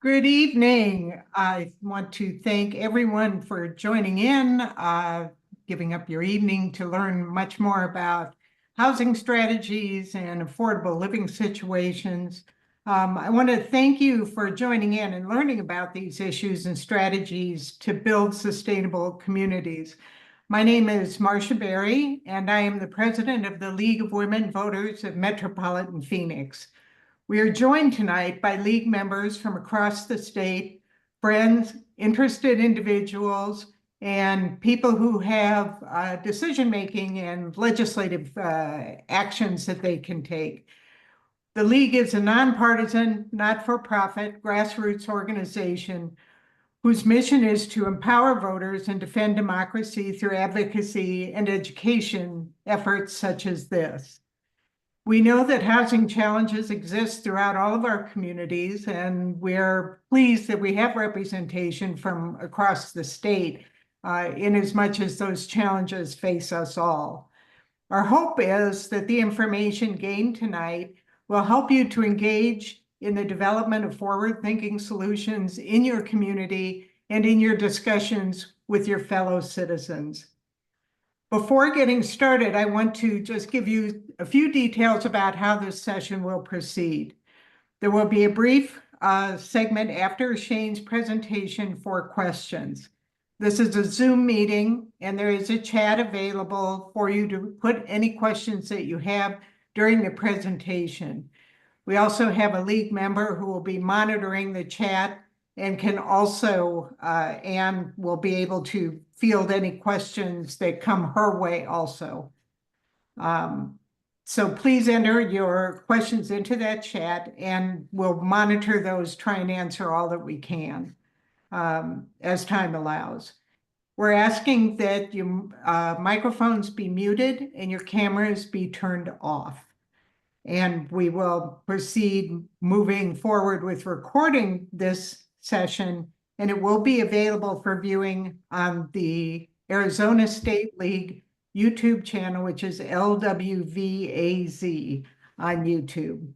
Good evening. I want to thank everyone for joining in, giving up your evening to learn much more about housing strategies and affordable living situations. I want to thank you for joining in and learning about these issues and strategies to build sustainable communities. My name is Marcia Berry, and I am the president of the League of Women Voters of Metropolitan Phoenix. We are joined tonight by League members from across the state, friends, interested individuals, and people who have decision-making and legislative actions that they can take. The League is a nonpartisan, not-for-profit, grassroots organization whose mission is to empower voters and defend democracy through advocacy and education efforts such as this. We know that housing challenges exist throughout all of our communities, and we're pleased that we have representation from across the state in as much as those challenges face us all. Our hope is that the information gained tonight will help you to engage in the development of forward-thinking solutions in your community and in your discussions with your fellow citizens. Before getting started, I want to just give you a few details about how this session will proceed. There will be a brief segment after Shane's presentation for questions. This is a Zoom meeting, and there is a chat available for you to put any questions that you have during the presentation. We also have a League member who will be monitoring the chat and can also, and will be able to field any questions that come her way also. So please enter your questions into that chat, and we'll monitor those, try and answer all that we can as time allows. We're asking that your microphones be muted and your cameras be turned off. And we will proceed moving forward with recording this session, and it will be available for viewing on the Arizona State League YouTube channel, which is LWVAZ on YouTube.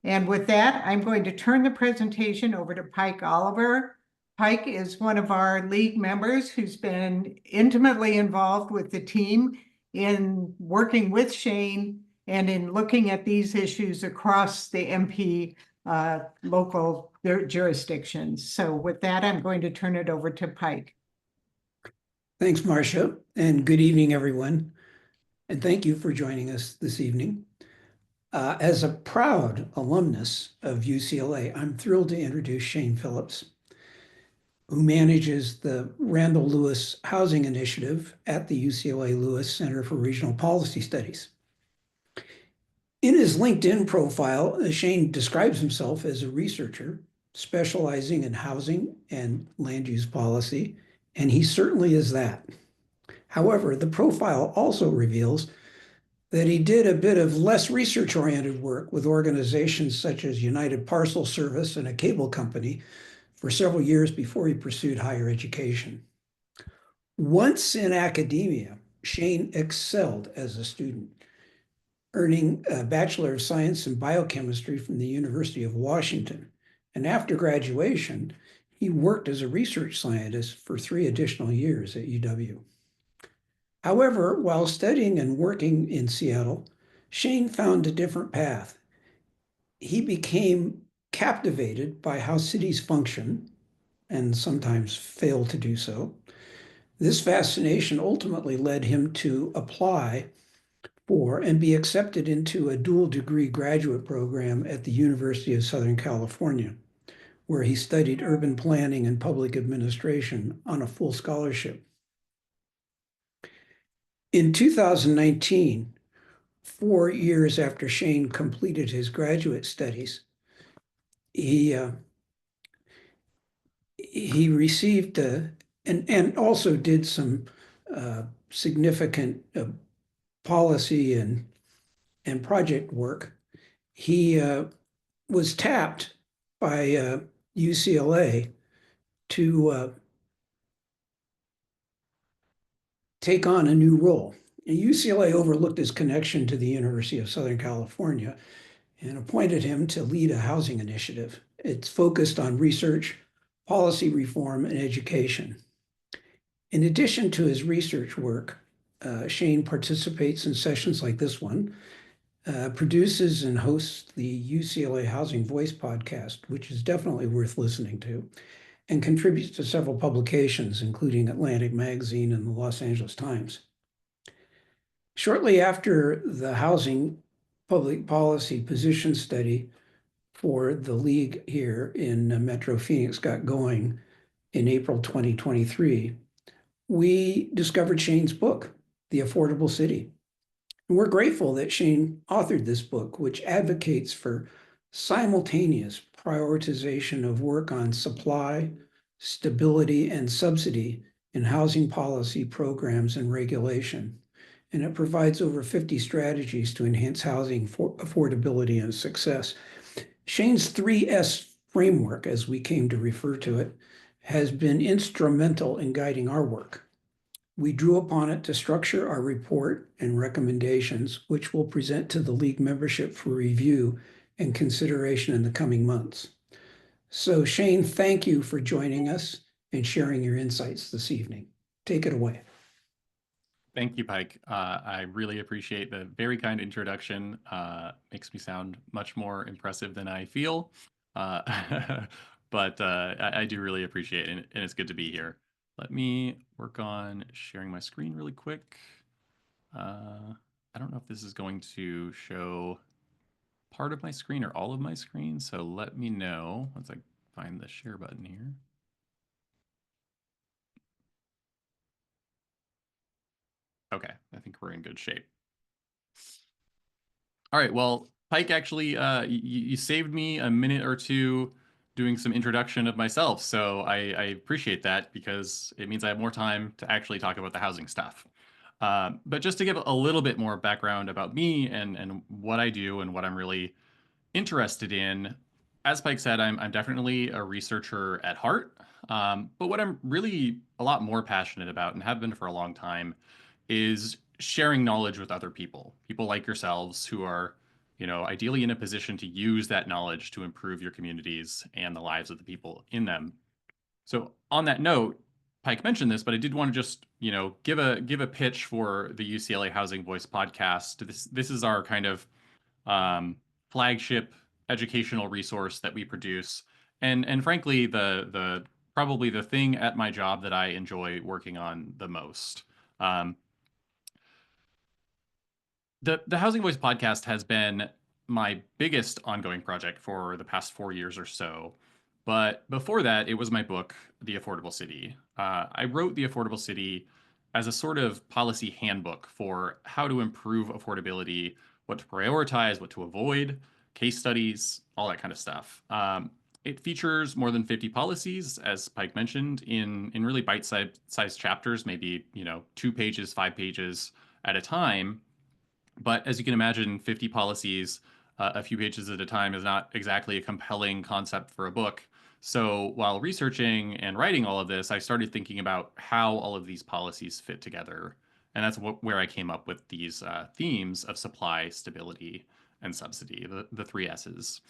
And with that, I'm going to turn the presentation over to Pike Oliver. Pike is one of our League members who's been intimately involved with the team in working with Shane and in looking at these issues across the MP local jurisdictions. So with that, I'm going to turn it over to Pike. Thanks, Marcia, and good evening, everyone. And thank you for joining us this evening. As a proud alumnus of UCLA, I'm thrilled to introduce Shane Phillips, who manages the Randall Lewis Housing Initiative at the UCLA Lewis Center for Regional Policy Studies. In his LinkedIn profile, Shane describes himself as a researcher specializing in housing and land use policy, and he certainly is that. However, the profile also reveals that he did a bit of less research-oriented work with organizations such as United Parcel Service and a cable company for several years before he pursued higher education. Once in academia, Shane excelled as a student, earning a Bachelor of Science in Biochemistry from the University of Washington. And after graduation, he worked as a research scientist for 3 additional years at UW. However, while studying and working in Seattle, Shane found a different path. He became captivated by how cities function, and sometimes fail to do so. This fascination ultimately led him to apply for and be accepted into a dual degree graduate program at the University of Southern California, where he studied urban planning and public administration on a full scholarship. In 2019, 4 years after Shane completed his graduate studies, he received and also did some significant policy and project work. He was tapped by UCLA to take on a new role. And UCLA overlooked his connection to the University of Southern California and appointed him to lead a housing initiative It's focused on research, policy reform, and education. In addition to his research work, Shane participates in sessions like this one, produces and hosts the UCLA Housing Voice Podcast, which is definitely worth listening to, and contributes to several publications, including Atlantic Magazine and the Los Angeles Times. Shortly after the housing public policy position study for the league here in Metro Phoenix got going in April 2023, we discovered Shane's book, The Affordable City. And we're grateful that Shane authored this book, which advocates for simultaneous prioritization of work on supply, stability, and subsidy in housing policy programs and regulation. And it provides over 50 strategies to enhance housing affordability and success. Shane's 3S framework, as we came to refer to it, has been instrumental in guiding our work. We drew upon it to structure our report and recommendations, which we'll present to the league membership for review and consideration in the coming months. So Shane, thank you for joining us and sharing your insights this evening. Take it away. Thank you, Pike. I really appreciate the very kind introduction. Makes me sound much more impressive than I feel. But I do really appreciate it, and it's good to be here. Let me work on sharing my screen really quick. I don't know if this is going to show part of my screen or all of my screen, so let me know once I find the share button here. Okay, I think we're in good shape. All right, well, Pike, actually, you saved me a minute or two doing some introduction of myself, so I appreciate that because it means I have more time to actually talk about the housing stuff. But just to give a little bit more background about me and what I do and what I'm really interested in, as Pike said, I'm definitely a researcher at heart. But what I'm really a lot more passionate about and have been for a long time is sharing knowledge with other people, people like yourselves who are, ideally in a position to use that knowledge to improve your communities and the lives of the people in them. So on that note, Pike mentioned this, but I did want to just, give a pitch for the UCLA Housing Voice podcast. This is our kind of flagship educational resource that we produce, and frankly, the probably the thing at my job that I enjoy working on the most. The Housing Voice podcast has been my biggest ongoing project for the past 4 years or so. But before that, it was my book, The Affordable City. I wrote The Affordable City as a sort of policy handbook for how to improve affordability, what to prioritize, what to avoid, case studies, all that kind of stuff. It features more than 50 policies, as Pike mentioned, in really bite-sized chapters, maybe 2 pages, 5 pages at a time. But as you can imagine, 50 policies, a few pages at a time is not exactly a compelling concept for a book. So while researching and writing all of this, I started thinking about how all of these policies fit together. And that's where I came up with these themes of supply, stability, and subsidy, the 3 S's.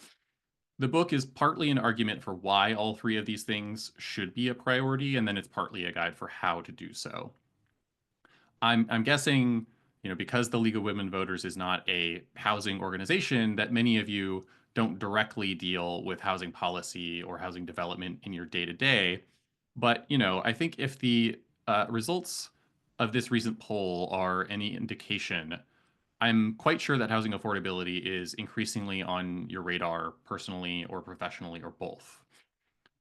The book is partly an argument for why all 3 of these things should be a priority, and then it's partly a guide for how to do so. I'm guessing, because the League of Women Voters is not a housing organization, that many of you don't directly deal with housing policy or housing development in your day-to-day. But, I think if the results of this recent poll are any indication, I'm quite sure that housing affordability is increasingly on your radar personally or professionally or both.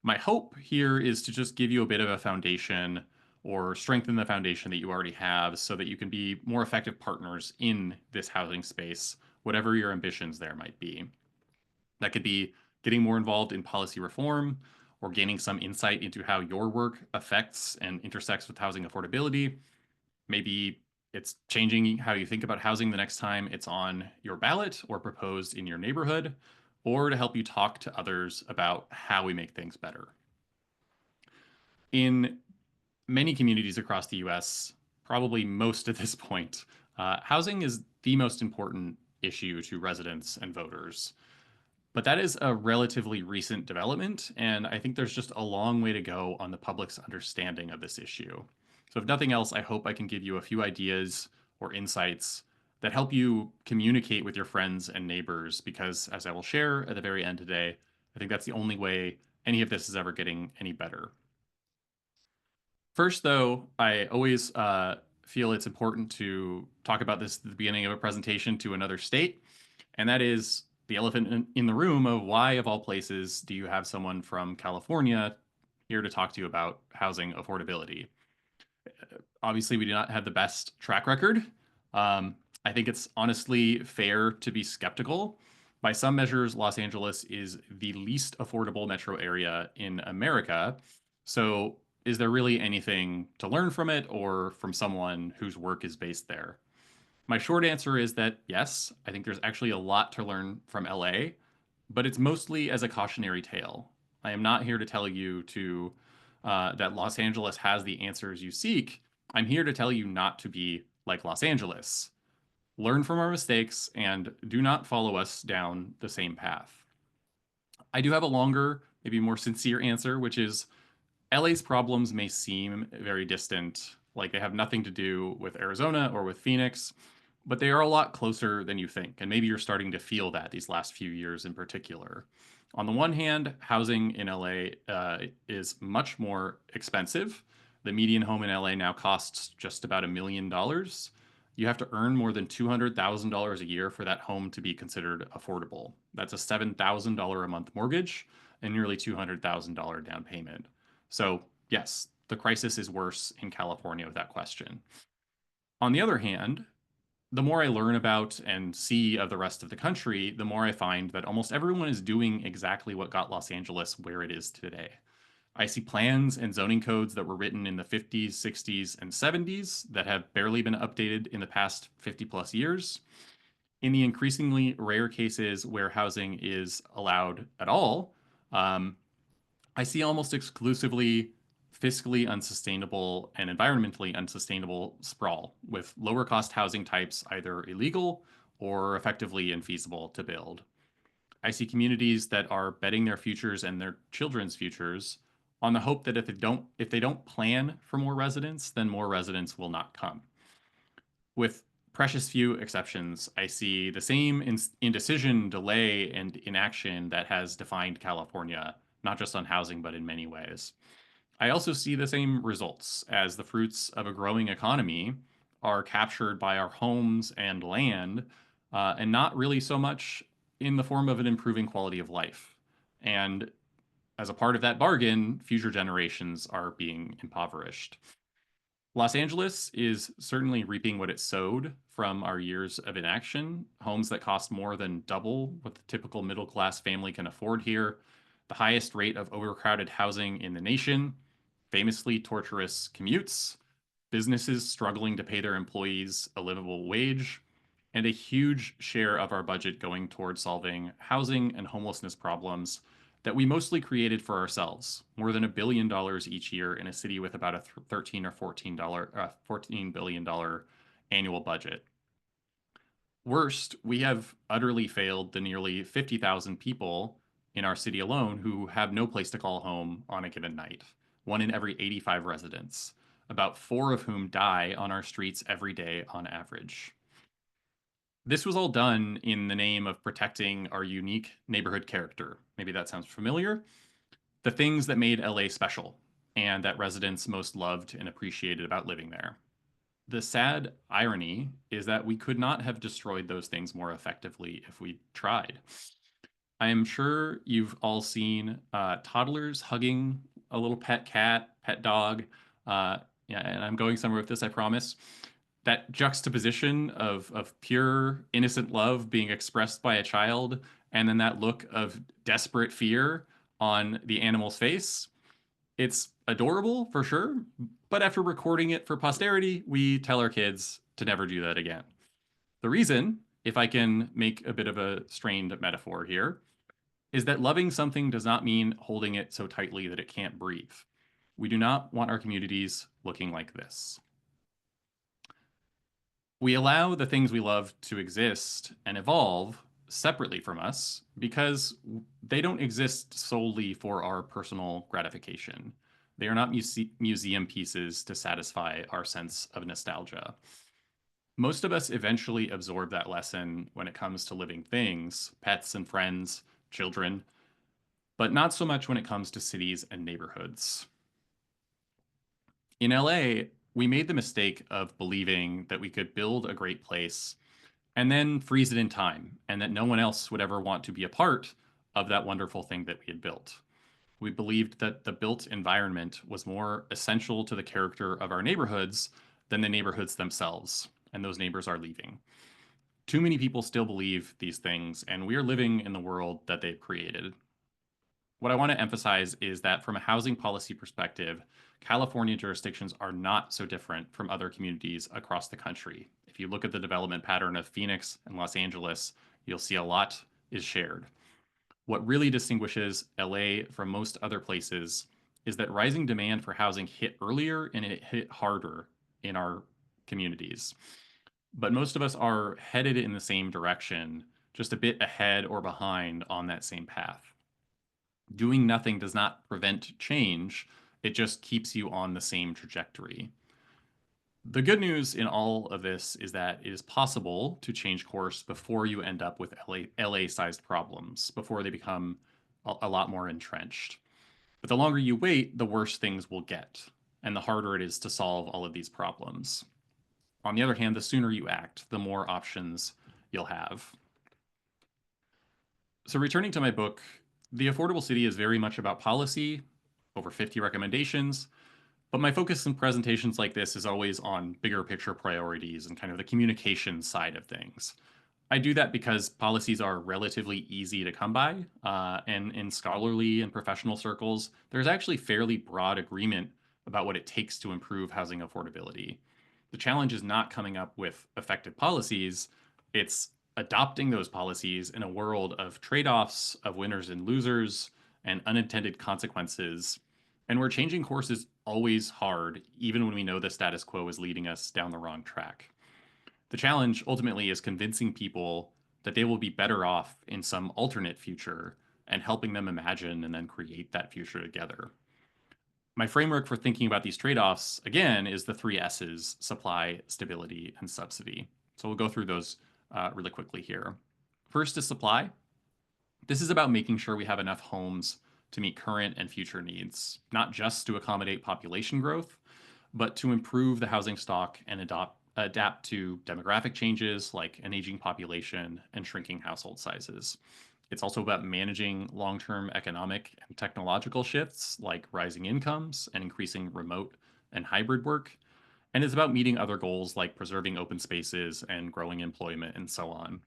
My hope here is to just give you a bit of a foundation or strengthen the foundation that you already have so that you can be more effective partners in this housing space, whatever your ambitions there might be. That could be getting more involved in policy reform or gaining some insight into how your work affects and intersects with housing affordability. Maybe it's changing how you think about housing the next time it's on your ballot or proposed in your neighborhood, or to help you talk to others about how we make things better. In many communities across the US, probably most at this point, housing is the most important issue to residents and voters. But that is a relatively recent development, and I think there's just a long way to go on the public's understanding of this issue. So if nothing else, I hope I can give you a few ideas or insights that help you communicate with your friends and neighbors, because as I will share at the very end today, I think that's the only way any of this is ever getting any better. First, though, I always feel it's important to talk about this at the beginning of a presentation to another state, and that is the elephant in the room of why, of all places, do you have someone from California here to talk to you about housing affordability? Obviously, we do not have the best track record. I think it's honestly fair to be skeptical. By some measures, Los Angeles is the least affordable metro area in America. So, is there really anything to learn from it or from someone whose work is based there? My short answer is that yes, I think there's actually a lot to learn from LA, but it's mostly as a cautionary tale. I am not here to tell you that Los Angeles has the answers you seek. I'm here to tell you not to be like Los Angeles. Learn from our mistakes and do not follow us down the same path. I do have a longer, maybe more sincere answer, which is LA's problems may seem very distant, like they have nothing to do with Arizona or with Phoenix, but they are a lot closer than you think. And maybe you're starting to feel that these last few years in particular. On the one hand, housing in LA is much more expensive. The median home in LA now costs just about $1 million. You have to earn more than $200,000 a year for that home to be considered affordable. That's a $7,000 a month mortgage and nearly $200,000 down payment. So, yes, the crisis is worse in California without question. On the other hand, the more I learn about and see of the rest of the country, the more I find that almost everyone is doing exactly what got Los Angeles where it is today. I see plans and zoning codes that were written in the 50s, 60s, and 70s that have barely been updated in the past 50 plus years. In the increasingly rare cases where housing is allowed at all, I see almost exclusively fiscally unsustainable and environmentally unsustainable sprawl, with lower cost housing types either illegal or effectively infeasible to build. I see communities that are betting their futures and their children's futures on the hope that if they don't plan for more residents, then more residents will not come. With precious few exceptions, I see the same indecision, delay, and inaction that has defined California, not just on housing, but in many ways. I also see the same results as the fruits of a growing economy are captured by our homes and land, and not really so much in the form of an improving quality of life. And as a part of that bargain, future generations are being impoverished. Los Angeles is certainly reaping what it sowed from our years of inaction. Homes that cost more than double what the typical middle class family can afford here, the highest rate of overcrowded housing in the nation, famously torturous commutes, businesses struggling to pay their employees a livable wage, and a huge share of our budget going towards solving housing and homelessness problems that we mostly created for ourselves, more than $1 billion each year in a city with about a $13 or $14 billion annual budget. Worst, we have utterly failed the nearly 50,000 people in our city alone who have no place to call home on a given night, one in every 85 residents, about 4 of whom die on our streets every day on average. This was all done in the name of protecting our unique neighborhood character. Maybe that sounds familiar. The things that made LA special and that residents most loved and appreciated about living there. The sad irony is that we could not have destroyed those things more effectively if we tried. I am sure you've all seen toddlers hugging a little pet cat, pet dog. Yeah, and I'm going somewhere with this, I promise. That juxtaposition of pure, innocent love being expressed by a child, and then that look of desperate fear on the animal's face. It's adorable for sure, but after recording it for posterity, we tell our kids to never do that again. The reason, if I can make a bit of a strained metaphor here, is that loving something does not mean holding it so tightly that it can't breathe. We do not want our communities looking like this. We allow the things we love to exist and evolve separately from us because they don't exist solely for our personal gratification. They are not museum pieces to satisfy our sense of nostalgia. Most of us eventually absorb that lesson when it comes to living things, pets and friends, children, but not so much when it comes to cities and neighborhoods. In LA, we made the mistake of believing that we could build a great place and then freeze it in time, and that no one else would ever want to be a part of that wonderful thing that we had built. We believed that the built environment was more essential to the character of our neighborhoods than the neighborhoods themselves, and those neighbors are leaving. Too many people still believe these things, and we are living in the world that they've created. What I want to emphasize is that from a housing policy perspective, California jurisdictions are not so different from other communities across the country. If you look at the development pattern of Phoenix and Los Angeles, you'll see a lot is shared. What really distinguishes LA from most other places is that rising demand for housing hit earlier and it hit harder in our communities. But most of us are headed in the same direction, just a bit ahead or behind on that same path. Doing nothing does not prevent change, it just keeps you on the same trajectory. The good news in all of this is that it is possible to change course before you end up with LA-sized problems, before they become a lot more entrenched. But the longer you wait, the worse things will get, and the harder it is to solve all of these problems. On the other hand, the sooner you act, the more options you'll have. So returning to my book, The Affordable City is very much about policy, over 50 recommendations, but my focus in presentations like this is always on bigger picture priorities and kind of the communication side of things. I do that because policies are relatively easy to come by, and in scholarly and professional circles, there's actually fairly broad agreement about what it takes to improve housing affordability. The challenge is not coming up with effective policies, it's adopting those policies in a world of trade-offs, of winners and losers, and unintended consequences. And where changing course is always hard, even when we know the status quo is leading us down the wrong track. The challenge ultimately is convincing people that they will be better off in some alternate future and helping them imagine and then create that future together. My framework for thinking about these trade-offs, again, is the 3 S's: supply, stability, and subsidy. So we'll go through those really quickly here. First is supply. This is about making sure we have enough homes to meet current and future needs, not just to accommodate population growth, but to improve the housing stock and adapt to demographic changes like an aging population and shrinking household sizes. It's also about managing long-term economic and technological shifts like rising incomes and increasing remote and hybrid work. And it's about meeting other goals like preserving open spaces and growing employment and so on.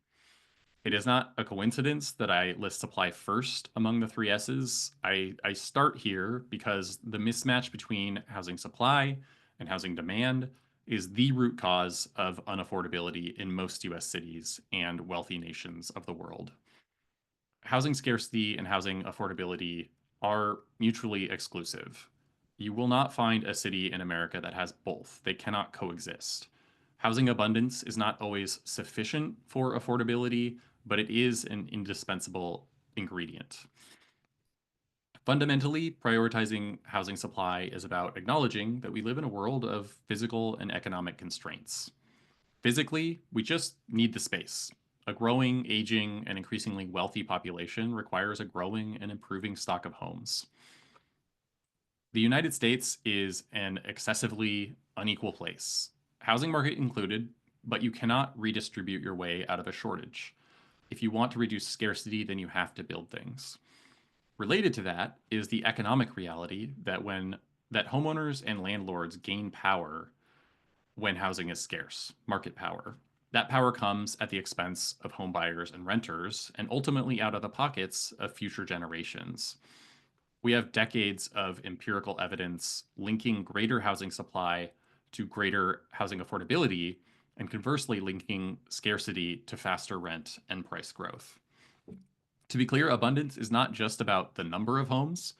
It is not a coincidence that I list supply first among the 3 S's. I start here because the mismatch between housing supply and housing demand is the root cause of unaffordability in most US cities and wealthy nations of the world. Housing scarcity and housing affordability are mutually exclusive. You will not find a city in America that has both. They cannot coexist. Housing abundance is not always sufficient for affordability, but it is an indispensable ingredient. Fundamentally, prioritizing housing supply is about acknowledging that we live in a world of physical and economic constraints. Physically, we just need the space. A growing, aging, and increasingly wealthy population requires a growing and improving stock of homes. The United States is an excessively unequal place, housing market included, but you cannot redistribute your way out of a shortage. If you want to reduce scarcity, then you have to build things. Related to that is the economic reality that homeowners and landlords gain power when housing is scarce, market power. That power comes at the expense of home buyers and renters, and ultimately out of the pockets of future generations. We have decades of empirical evidence linking greater housing supply to greater housing affordability, and conversely linking scarcity to faster rent and price growth. To be clear, abundance is not just about the number of homes,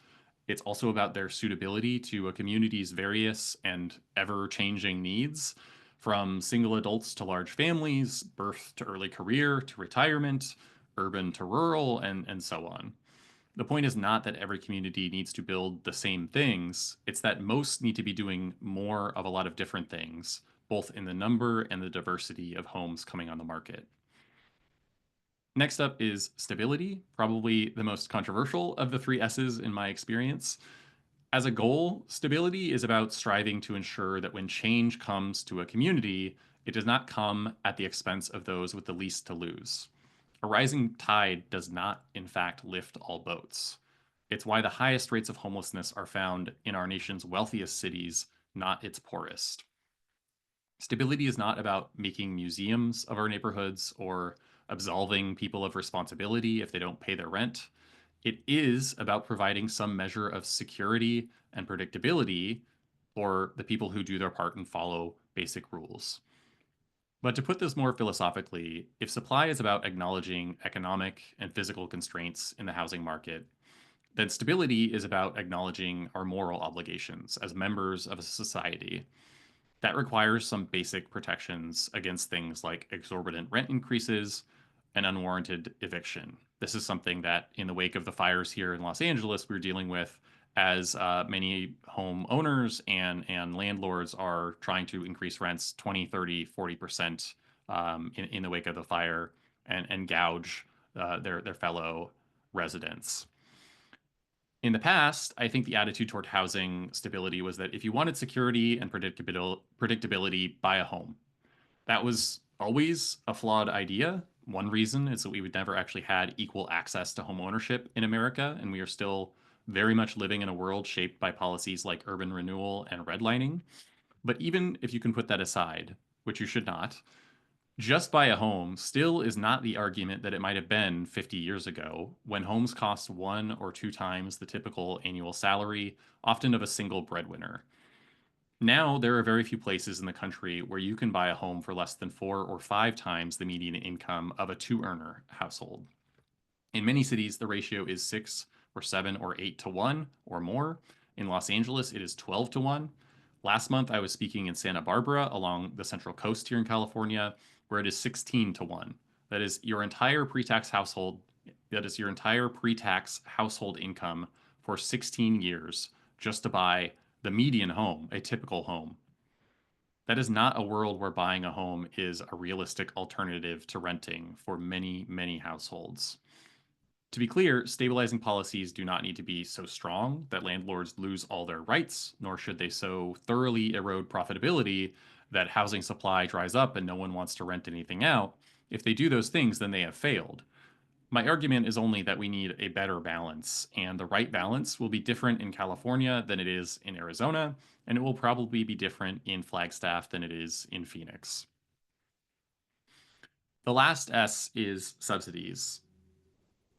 it's also about their suitability to a community's various and ever-changing needs, from single adults to large families, birth to early career to retirement, urban to rural, and so on. The point is not that every community needs to build the same things, it's that most need to be doing more of a lot of different things, both in the number and the diversity of homes coming on the market. Next up is stability, probably the most controversial of the three S's in my experience. As a goal, stability is about striving to ensure that when change comes to a community, it does not come at the expense of those with the least to lose. A rising tide does not, in fact, lift all boats. It's why the highest rates of homelessness are found in our nation's wealthiest cities, not its poorest. Stability is not about making museums of our neighborhoods or absolving people of responsibility if they don't pay their rent. It is about providing some measure of security and predictability for the people who do their part and follow basic rules. But to put this more philosophically, if supply is about acknowledging economic and physical constraints in the housing market, then stability is about acknowledging our moral obligations as members of a society. That requires some basic protections against things like exorbitant rent increases and unwarranted eviction. This is something that, in the wake of the fires here in Los Angeles, we're dealing with as many homeowners and landlords are trying to increase rents 20, 30, 40% in the wake of the fire and gouge their fellow residents. In the past, I think the attitude toward housing stability was that if you wanted security and predictability, buy a home. That was always a flawed idea. One reason is that we would never actually had equal access to home ownership in America, and we are still very much living in a world shaped by policies like urban renewal and redlining. But even if you can put that aside, which you should not, just buy a home still is not the argument that it might have been 50 years ago, when homes cost 1 or 2 times the typical annual salary, often of a single breadwinner. Now, there are very few places in the country where you can buy a home for less than 4 or 5 times the median income of a 2-earner household. In many cities, the ratio is 6 or 7 or 8 to 1 or more. In Los Angeles, it is 12 to 1. Last month, I was speaking in Santa Barbara along the Central Coast here in California, where it is 16 to 1. That is your entire pre-tax household income for 16 years just to buy the median home, a typical home. That is not a world where buying a home is a realistic alternative to renting for many, many households. To be clear, stabilizing policies do not need to be so strong that landlords lose all their rights, nor should they so thoroughly erode profitability that housing supply dries up and no one wants to rent anything out. If they do those things, then they have failed. My argument is only that we need a better balance, and the right balance will be different in California than it is in Arizona, and it will probably be different in Flagstaff than it is in Phoenix. The last S is subsidies.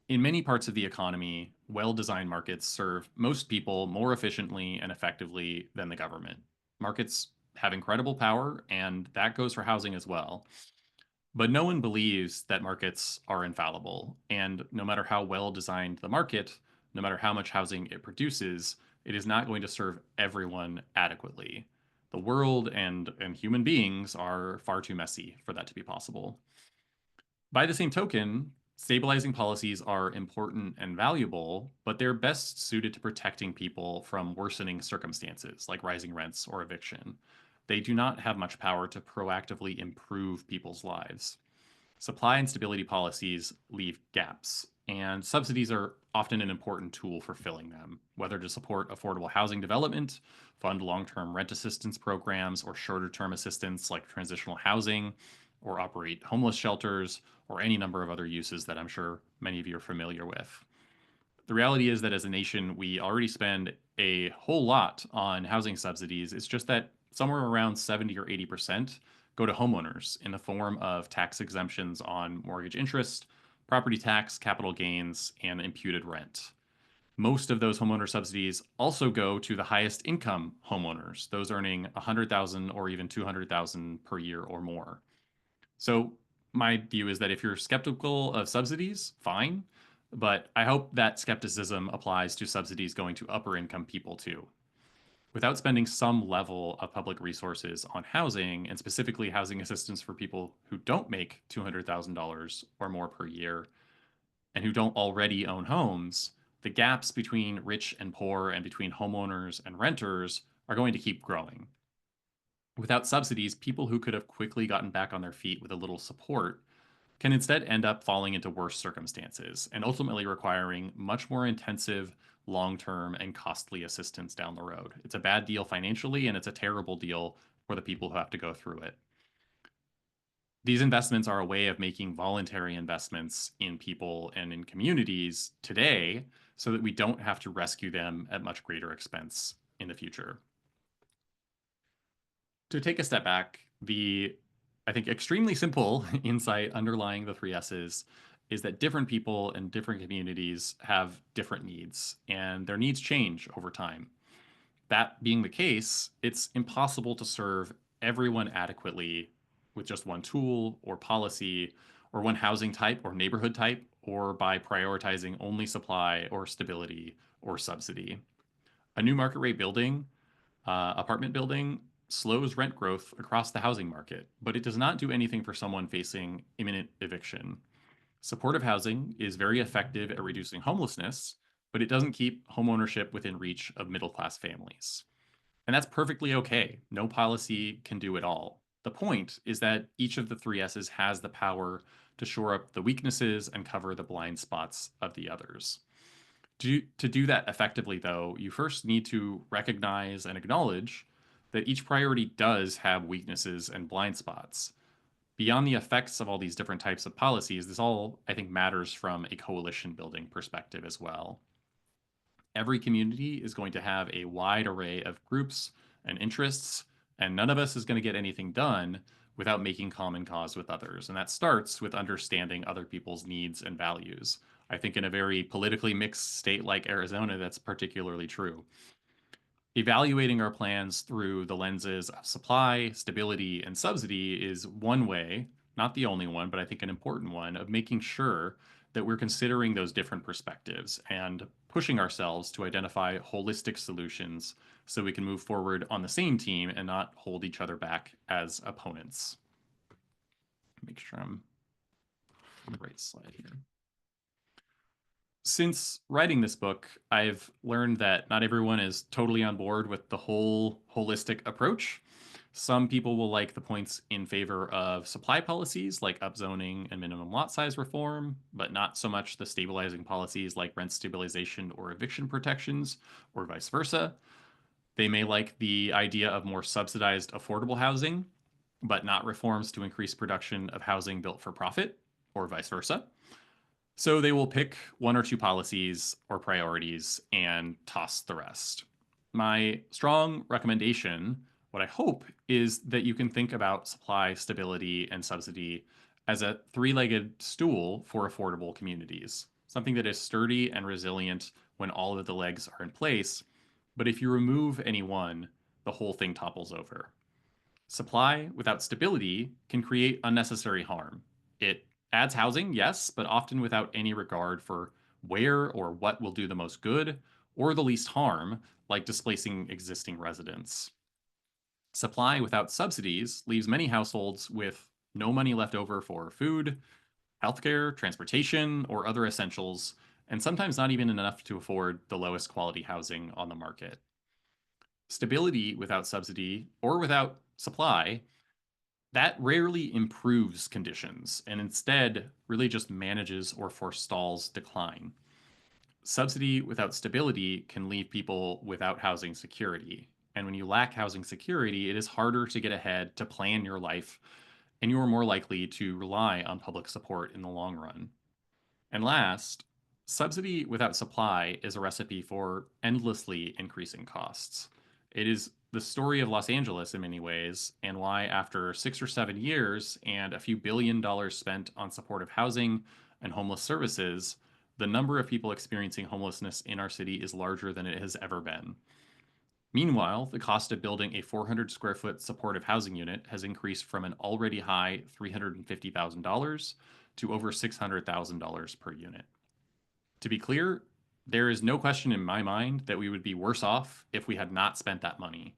In many parts of the economy, well-designed markets serve most people more efficiently and effectively than the government. Markets have incredible power, and that goes for housing as well. But no one believes that markets are infallible, and no matter how well designed the market, no matter how much housing it produces, it is not going to serve everyone adequately. The world and human beings are far too messy for that to be possible. By the same token, stabilizing policies are important and valuable, but they're best suited to protecting people from worsening circumstances like rising rents or eviction. They do not have much power to proactively improve people's lives. Supply and stability policies leave gaps, and subsidies are often an important tool for filling them, whether to support affordable housing development, fund long-term rent assistance programs, or shorter-term assistance like transitional housing, or operate homeless shelters, or any number of other uses that I'm sure many of you are familiar with. The reality is that as a nation, we already spend a whole lot on housing subsidies. It's just that somewhere around 70 or 80% go to homeowners in the form of tax exemptions on mortgage interest, property tax, capital gains, and imputed rent. Most of those homeowner subsidies also go to the highest income homeowners, those earning $100,000 or even $200,000 per year or more. So my view is that if you're skeptical of subsidies, fine, but I hope that skepticism applies to subsidies going to upper income people too. Without spending some level of public resources on housing, and specifically housing assistance for people who don't make $200,000 or more per year, and who don't already own homes, the gaps between rich and poor and between homeowners and renters are going to keep growing. Without subsidies, people who could have quickly gotten back on their feet with a little support can instead end up falling into worse circumstances and ultimately requiring much more intensive, long-term, and costly assistance down the road. It's a bad deal financially, and it's a terrible deal for the people who have to go through it. These investments are a way of making voluntary investments in people and in communities today so that we don't have to rescue them at much greater expense in the future. To take a step back, I think, extremely simple insight underlying the three S's is that different people and different communities have different needs, and their needs change over time. That being the case, it's impossible to serve everyone adequately with just one tool or policy or one housing type or neighborhood type, or by prioritizing only supply or stability or subsidy. A new market rate building, apartment building, slows rent growth across the housing market, but it does not do anything for someone facing imminent eviction. Supportive housing is very effective at reducing homelessness, but it doesn't keep homeownership within reach of middle-class families. And that's perfectly okay. No policy can do it all. The point is that each of the three S's has the power to shore up the weaknesses and cover the blind spots of the others. To do that effectively, though, you first need to recognize and acknowledge that each priority does have weaknesses and blind spots. Beyond the effects of all these different types of policies, this all, I think, matters from a coalition building perspective as well. Every community is going to have a wide array of groups and interests, and none of us is going to get anything done without making common cause with others. And that starts with understanding other people's needs and values. I think in a very politically mixed state like Arizona, that's particularly true. Evaluating our plans through the lenses of supply, stability, and subsidy is one way, not the only one, but I think an important one, of making sure that we're considering those different perspectives and pushing ourselves to identify holistic solutions so we can move forward on the same team and not hold each other back as opponents. Make sure I'm on the right slide here. Since writing this book, I've learned that not everyone is totally on board with the whole holistic approach. Some people will like the points in favor of supply policies like upzoning and minimum lot size reform, but not so much the stabilizing policies like rent stabilization or eviction protections, or vice versa. They may like the idea of more subsidized affordable housing, but not reforms to increase production of housing built for profit, or vice versa. So they will pick one or two policies or priorities and toss the rest. My strong recommendation, what I hope, is that you can think about supply, stability, and subsidy as a three-legged stool for affordable communities, something that is sturdy and resilient when all of the legs are in place. But if you remove any one, the whole thing topples over. Supply without stability can create unnecessary harm. It adds housing, yes, but often without any regard for where or what will do the most good or the least harm, like displacing existing residents. Supply without subsidies leaves many households with no money left over for food, healthcare, transportation, or other essentials, and sometimes not even enough to afford the lowest quality housing on the market. Stability without subsidy or without supply, that rarely improves conditions and instead really just manages or forestalls decline. Subsidy without stability can leave people without housing security. And when you lack housing security, it is harder to get ahead, to plan your life, and you are more likely to rely on public support in the long run. And last, subsidy without supply is a recipe for endlessly increasing costs. It is the story of Los Angeles in many ways, and why, after 6 or 7 years and a few $billions spent on supportive housing and homeless services, the number of people experiencing homelessness in our city is larger than it has ever been. Meanwhile, the cost of building a 400 square foot supportive housing unit has increased from an already high $350,000 to over $600,000 per unit. To be clear, there is no question in my mind that we would be worse off if we had not spent that money,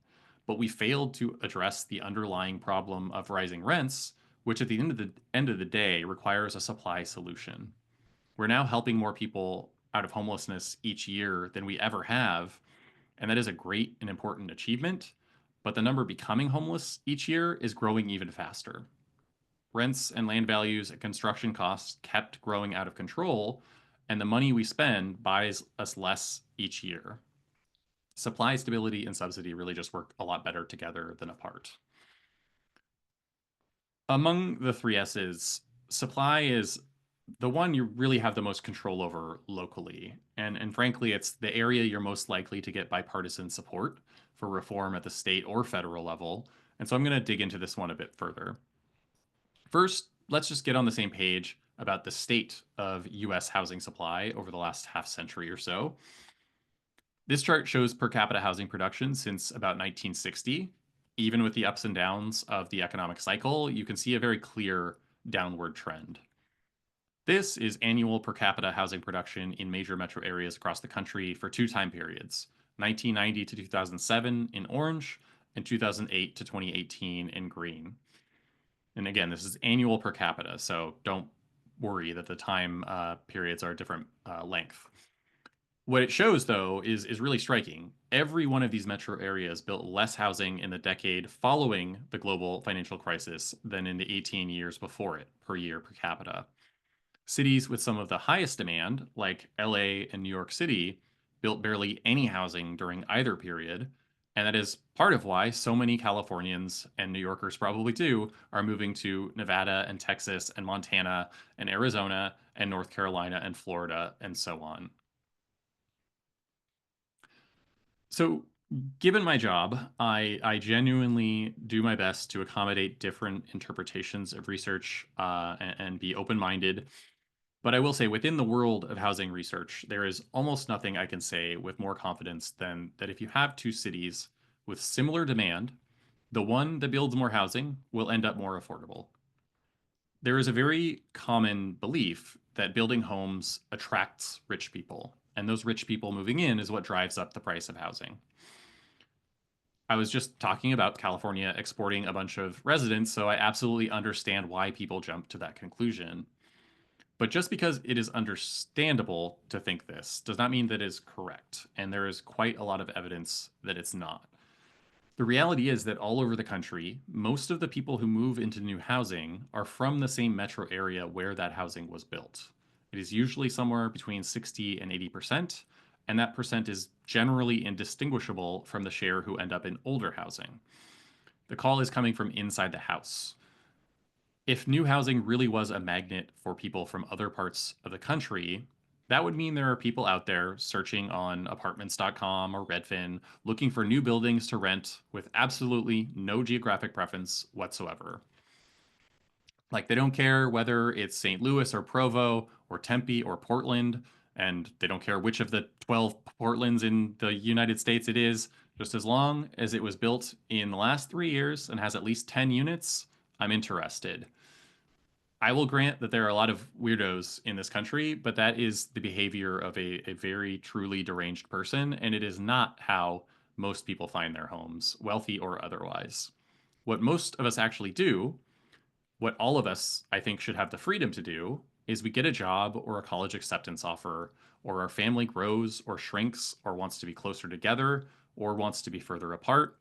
but we failed to address the underlying problem of rising rents, which at the end of the day requires a supply solution. We're now helping more people out of homelessness each year than we ever have, and that is a great and important achievement, but the number becoming homeless each year is growing even faster. Rents and land values and construction costs kept growing out of control, and the money we spend buys us less each year. Supply stability and subsidy really just work a lot better together than apart. Among the three S's, supply is the one you really have the most control over locally. And frankly, it's the area you're most likely to get bipartisan support for reform at the state or federal level. And so I'm going to dig into this one a bit further. First, let's just get on the same page about the state of US housing supply over the last half century or so. This chart shows per capita housing production since about 1960. Even with the ups and downs of the economic cycle, you can see a very clear downward trend. This is annual per capita housing production in major metro areas across the country for two time periods, 1990 to 2007 in orange and 2008 to 2018 in green. And again, this is annual per capita, so don't worry that the time periods are different length. What it shows, though, is really striking. Every one of these metro areas built less housing in the decade following the global financial crisis than in the 18 years before it per year per capita. Cities with some of the highest demand, like LA and New York City, built barely any housing during either period, and that is part of why so many Californians, and New Yorkers probably too, are moving to Nevada and Texas and Montana and Arizona and North Carolina and Florida and so on. So, given my job, I genuinely do my best to accommodate different interpretations of research and be open minded. But I will say, within the world of housing research, there is almost nothing I can say with more confidence than that if you have two cities with similar demand, the one that builds more housing will end up more affordable. There is a very common belief that building homes attracts rich people, and those rich people moving in is what drives up the price of housing. I was just talking about California exporting a bunch of residents, so I absolutely understand why people jump to that conclusion. But just because it is understandable to think this does not mean that it is correct, and there is quite a lot of evidence that it's not. The reality is that all over the country, most of the people who move into new housing are from the same metro area where that housing was built. It is usually somewhere between 60 and 80%, and that percent is generally indistinguishable from the share who end up in older housing. The call is coming from inside the house. If new housing really was a magnet for people from other parts of the country, that would mean there are people out there searching on apartments.com or Redfin looking for new buildings to rent with absolutely no geographic preference whatsoever. Like, they don't care whether it's St. Louis or Provo or Tempe or Portland, and they don't care which of the 12 Portlands in the United States it is. Just as long as it was built in the last 3 years and has at least 10 units, I'm interested. I will grant that there are a lot of weirdos in this country, but that is the behavior of a very truly deranged person, and it is not how most people find their homes, wealthy or otherwise. What most of us actually do, what all of us, I think, should have the freedom to do, is we get a job or a college acceptance offer, or our family grows or shrinks or wants to be closer together or wants to be further apart,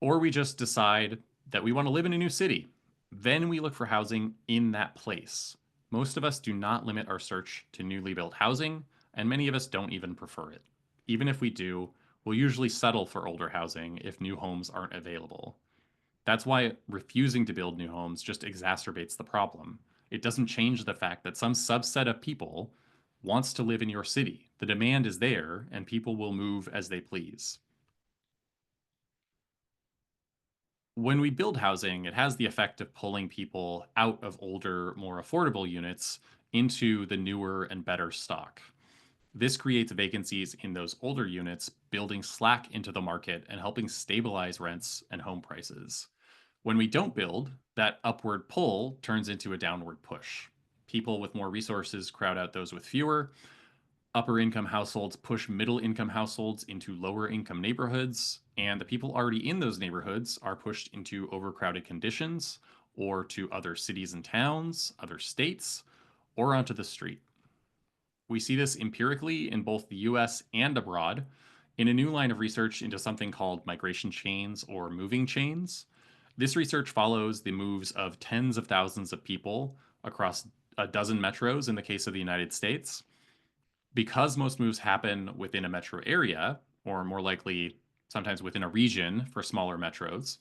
or we just decide that we want to live in a new city. Then we look for housing in that place. Most of us do not limit our search to newly built housing, and many of us don't even prefer it. Even if we do, we'll usually settle for older housing if new homes aren't available. That's why refusing to build new homes just exacerbates the problem. It doesn't change the fact that some subset of people wants to live in your city. The demand is there, and people will move as they please. When we build housing, it has the effect of pulling people out of older, more affordable units into the newer and better stock. This creates vacancies in those older units, building slack into the market and helping stabilize rents and home prices. When we don't build, that upward pull turns into a downward push. People with more resources crowd out those with fewer. Upper income households push middle income households into lower income neighborhoods, and the people already in those neighborhoods are pushed into overcrowded conditions or to other cities and towns, other states, or onto the street. We see this empirically in both the US and abroad in a new line of research into something called migration chains or moving chains. This research follows the moves of tens of thousands of people across a dozen metros in the case of the United States. Because most moves happen within a metro area, or more likely, sometimes within a region for smaller metros,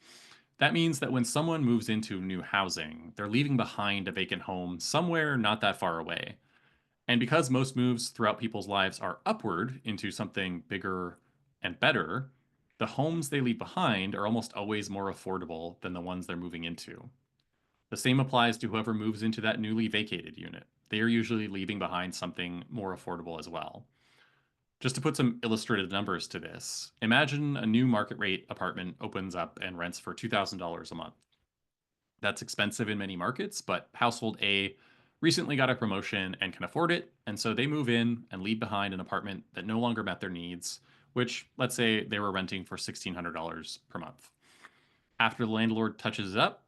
that means that when someone moves into new housing, they're leaving behind a vacant home somewhere not that far away. And because most moves throughout people's lives are upward into something bigger and better, the homes they leave behind are almost always more affordable than the ones they're moving into. The same applies to whoever moves into that newly vacated unit. They are usually leaving behind something more affordable as well. Just to put some illustrative numbers to this, imagine a new market rate apartment opens up and rents for $2,000 a month. That's expensive in many markets, but household A recently got a promotion and can afford it, and so they move in and leave behind an apartment that no longer met their needs, which, let's say, they were renting for $1,600 per month. After the landlord touches it up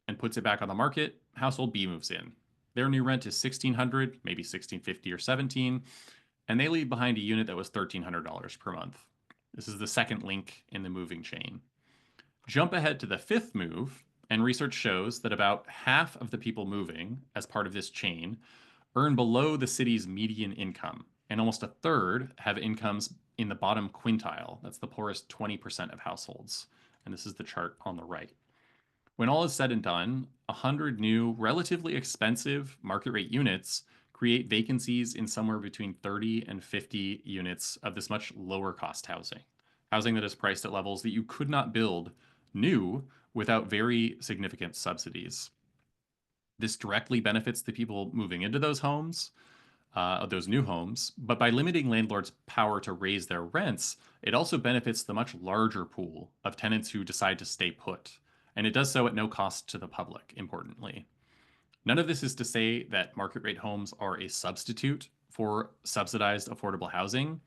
and puts it back on the market, household B moves in. Their new rent is $1,600, maybe $1,650 or $1,700, and they leave behind a unit that was $1,300 per month. This is the second link in the moving chain. Jump ahead to the fifth move, and research shows that about half of the people moving as part of this chain earn below the city's median income, and almost a third have incomes in the bottom quintile. That's the poorest 20% of households. And this is the chart on the right. When all is said and done, 100 new, relatively expensive market rate units create vacancies in somewhere between 30 and 50 units of this much lower cost housing. Housing that is priced at levels that you could not build new without very significant subsidies. This directly benefits the people moving into those homes, those new homes, but by limiting landlords' power to raise their rents, it also benefits the much larger pool of tenants who decide to stay put. And it does so at no cost to the public, importantly. None of this is to say that market rate homes are a substitute for subsidized affordable housing.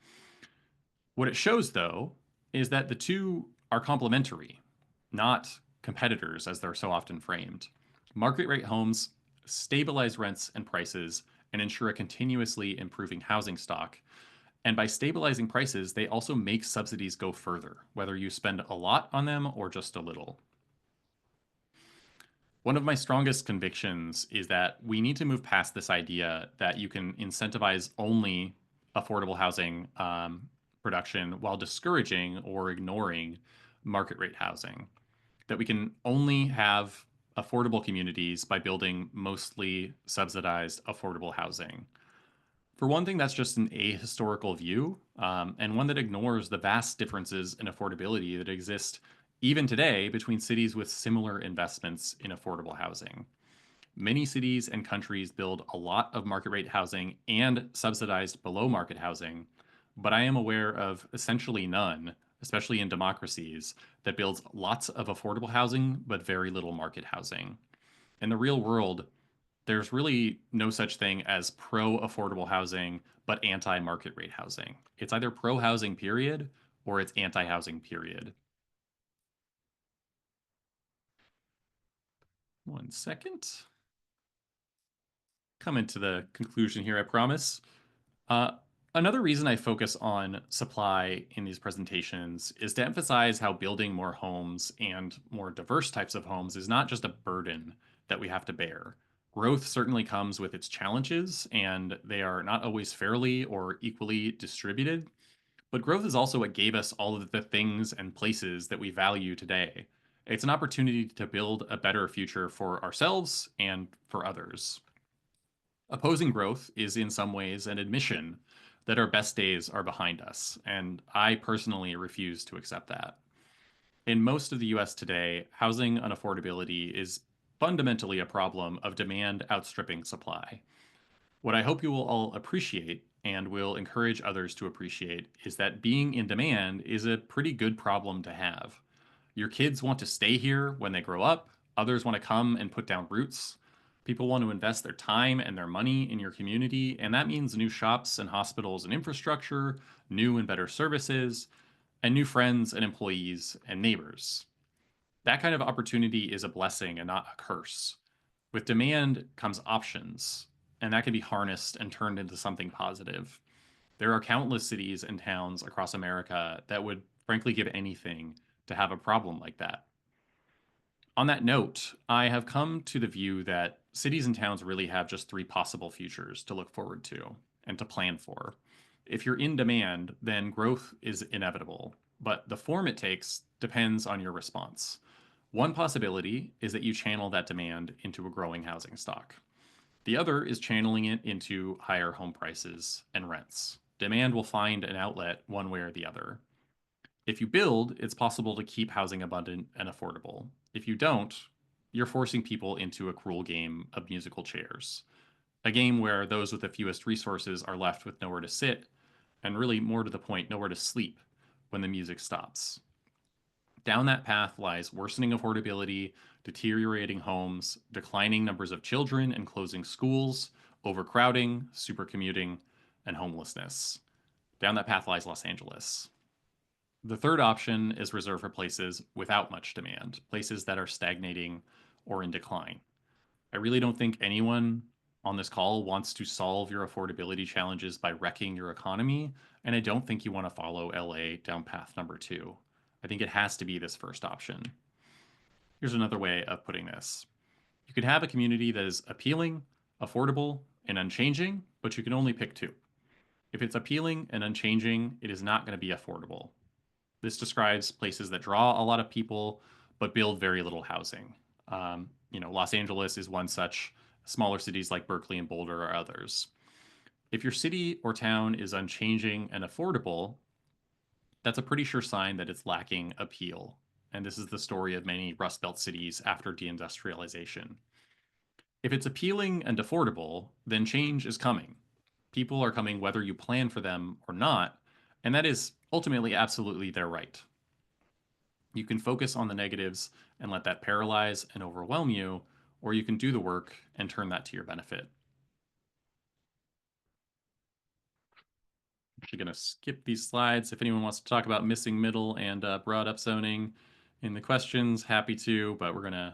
What it shows, though, is that the two are complementary, not competitors as they're so often framed. Market rate homes stabilize rents and prices and ensure a continuously improving housing stock. And by stabilizing prices, they also make subsidies go further, whether you spend a lot on them or just a little. One of my strongest convictions is that we need to move past this idea that you can incentivize only affordable housing production while discouraging or ignoring market rate housing. That we can only have affordable communities by building mostly subsidized affordable housing. For one thing, that's just an ahistorical view, and one that ignores the vast differences in affordability that exist even today between cities with similar investments in affordable housing. Many cities and countries build a lot of market rate housing and subsidized below market housing, but I am aware of essentially none, especially in democracies, that builds lots of affordable housing but very little market housing. In the real world, there's really no such thing as pro-affordable housing but anti-market rate housing. It's either pro-housing period or it's anti-housing period. One second. Coming to the conclusion here, I promise. Another reason I focus on supply in these presentations is to emphasize how building more homes and more diverse types of homes is not just a burden that we have to bear. Growth certainly comes with its challenges, and they are not always fairly or equally distributed. But growth is also what gave us all of the things and places that we value today. It's an opportunity to build a better future for ourselves and for others. Opposing growth is in some ways an admission that our best days are behind us, and I personally refuse to accept that. In most of the US today, housing unaffordability is fundamentally a problem of demand outstripping supply. What I hope you will all appreciate and will encourage others to appreciate is that being in demand is a pretty good problem to have. Your kids want to stay here when they grow up, others want to come and put down roots. People want to invest their time and their money in your community, and that means new shops and hospitals and infrastructure, new and better services, and new friends and employees and neighbors. That kind of opportunity is a blessing and not a curse. With demand comes options, and that can be harnessed and turned into something positive. There are countless cities and towns across America that would frankly give anything to have a problem like that. On that note, I have come to the view that cities and towns really have just three possible futures to look forward to and to plan for. If you're in demand, then growth is inevitable, but the form it takes depends on your response. One possibility is that you channel that demand into a growing housing stock. The other is channeling it into higher home prices and rents. Demand will find an outlet one way or the other. If you build, it's possible to keep housing abundant and affordable. If you don't, you're forcing people into a cruel game of musical chairs. A game where those with the fewest resources are left with nowhere to sit, and really more to the point, nowhere to sleep when the music stops. Down that path lies worsening affordability, deteriorating homes, declining numbers of children and closing schools, overcrowding, supercommuting, and homelessness. Down that path lies Los Angeles. The third option is reserved for places without much demand, places that are stagnating or in decline. I really don't think anyone on this call wants to solve your affordability challenges by wrecking your economy, and I don't think you want to follow LA down path number 2. I think it has to be this first option. Here's another way of putting this. You could have a community that is appealing, affordable, and unchanging, but you can only pick 2. If it's appealing and unchanging, it is not going to be affordable. This describes places that draw a lot of people but build very little housing. Los Angeles is one such. Smaller cities like Berkeley and Boulder are others. If your city or town is unchanging and affordable, that's a pretty sure sign that it's lacking appeal. And this is the story of many Rust Belt cities after deindustrialization. If it's appealing and affordable, then change is coming. People are coming whether you plan for them or not, and that is ultimately absolutely their right. You can focus on the negatives and let that paralyze and overwhelm you, or you can do the work and turn that to your benefit. I'm actually going to skip these slides. If anyone wants to talk about missing middle and broad upzoning in the questions, happy to, but we're going to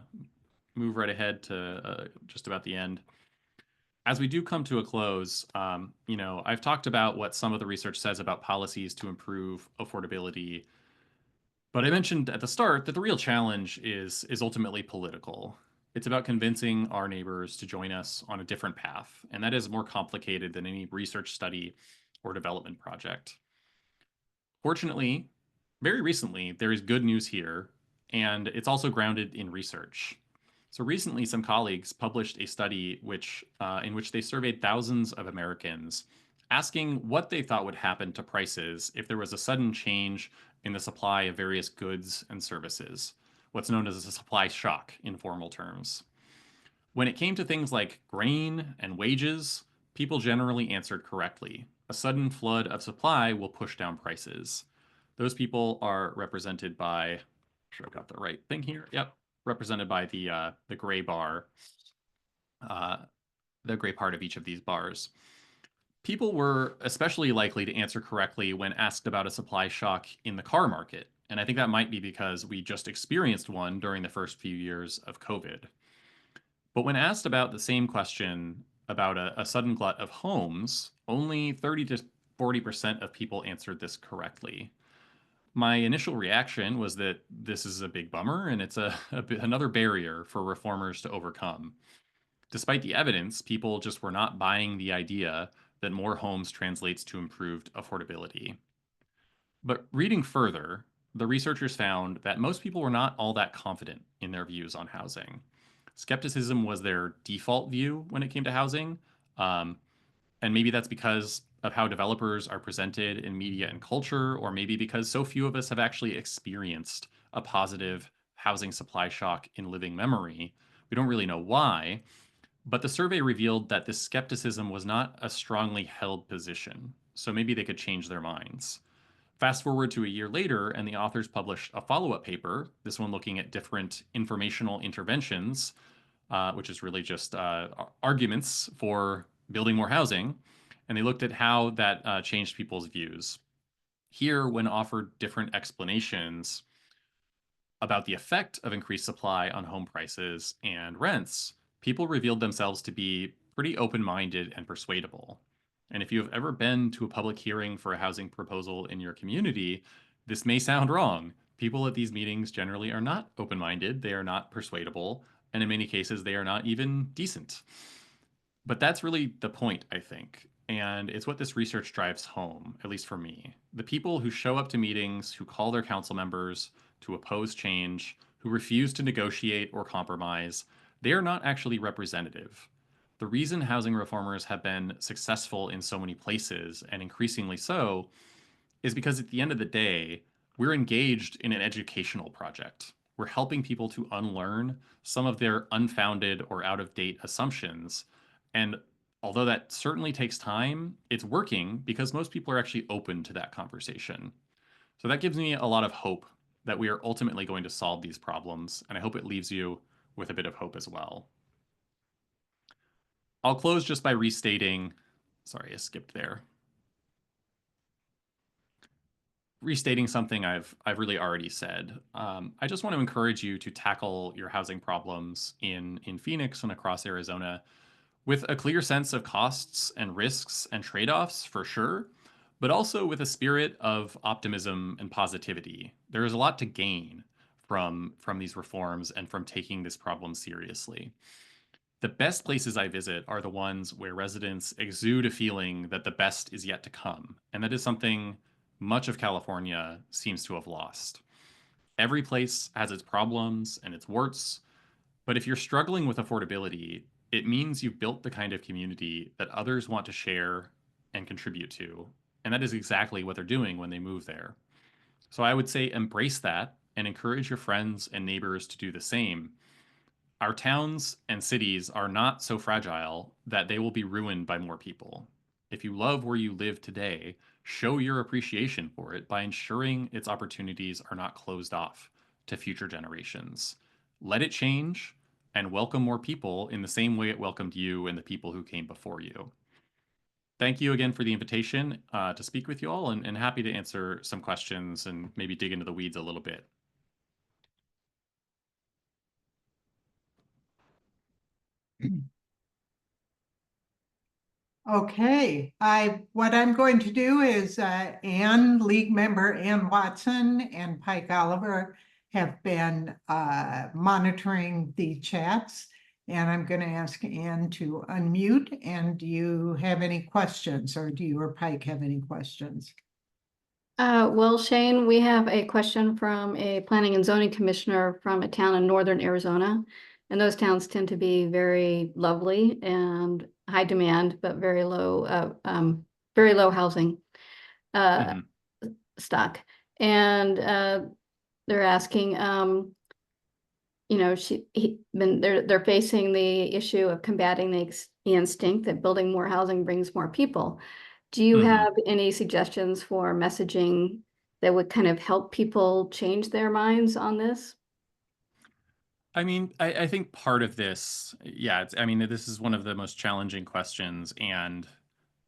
move right ahead to just about the end. As we do come to a close, I've talked about what some of the research says about policies to improve affordability. But I mentioned at the start that the real challenge is ultimately political. It's about convincing our neighbors to join us on a different path, and that is more complicated than any research study or development project. Fortunately, very recently, there is good news here, and it's also grounded in research. So recently, some colleagues published a study in which they surveyed thousands of Americans, asking what they thought would happen to prices if there was a sudden change in the supply of various goods and services, what's known as a supply shock in formal terms. When it came to things like grain and wages, people generally answered correctly. A sudden flood of supply will push down prices. Those people are represented by, I'm sure I've got the right thing here. Yep, represented by the gray bar, the gray part of each of these bars. People were especially likely to answer correctly when asked about a supply shock in the car market. And I think that might be because we just experienced one during the first few years of COVID. But when asked about the same question about a sudden glut of homes, only 30 to 40% of people answered this correctly. My initial reaction was that this is a big bummer and it's another barrier for reformers to overcome. Despite the evidence, people just were not buying the idea that more homes translates to improved affordability. But reading further, the researchers found that most people were not all that confident in their views on housing. Skepticism was their default view when it came to housing, and maybe that's because of how developers are presented in media and culture, or maybe because so few of us have actually experienced a positive housing supply shock in living memory. We don't really know why, but the survey revealed that this skepticism was not a strongly held position, so maybe they could change their minds. Fast forward to a year later, and the authors published a follow-up paper, this one looking at different informational interventions, which is really just arguments for building more housing, and they looked at how that changed people's views. Here, when offered different explanations about the effect of increased supply on home prices and rents, people revealed themselves to be pretty open-minded and persuadable. And if you have ever been to a public hearing for a housing proposal in your community, this may sound wrong. People at these meetings generally are not open-minded, they are not persuadable, and in many cases, they are not even decent. But that's really the point, I think. And it's what this research drives home, at least for me. The people who show up to meetings, who call their council members to oppose change, who refuse to negotiate or compromise, they are not actually representative. The reason housing reformers have been successful in so many places, and increasingly so, is because at the end of the day, we're engaged in an educational project. We're helping people to unlearn some of their unfounded or out of date assumptions. And although that certainly takes time, it's working because most people are actually open to that conversation. So that gives me a lot of hope that we are ultimately going to solve these problems. And I hope it leaves you with a bit of hope as well. I'll close just by restating, sorry, I skipped there. Restating something I've really already said. I just want to encourage you to tackle your housing problems in Phoenix and across Arizona with a clear sense of costs and risks and trade-offs for sure, but also with a spirit of optimism and positivity. There is a lot to gain from these reforms and from taking this problem seriously. The best places I visit are the ones where residents exude a feeling that the best is yet to come, and that is something much of California seems to have lost. Every place has its problems and its warts, but if you're struggling with affordability, it means you've built the kind of community that others want to share and contribute to. And that is exactly what they're doing when they move there. So I would say embrace that and encourage your friends and neighbors to do the same. Our towns and cities are not so fragile that they will be ruined by more people. If you love where you live today, show your appreciation for it by ensuring its opportunities are not closed off to future generations. Let it change and welcome more people in the same way it welcomed you and the people who came before you. Thank you again for the invitation to speak with you all, and happy to answer some questions and maybe dig into the weeds a little bit. Okay, what I'm going to do is Ann, league member Ann Watson and Pike Oliver have been monitoring the chats, and I'm going to ask Ann to unmute. And do you have any questions, or do you or Pike have any questions? Well, Shane, we have a question from a planning and zoning commissioner from a town in northern Arizona. And those towns tend to be very lovely and high demand, but very low housing stock. And they're asking, they're facing the issue of combating the instinct that building more housing brings more people. Do you have any suggestions for messaging that would kind of help people change their minds on this? I mean, I think part of this, yeah, I mean, this is one of the most challenging questions. And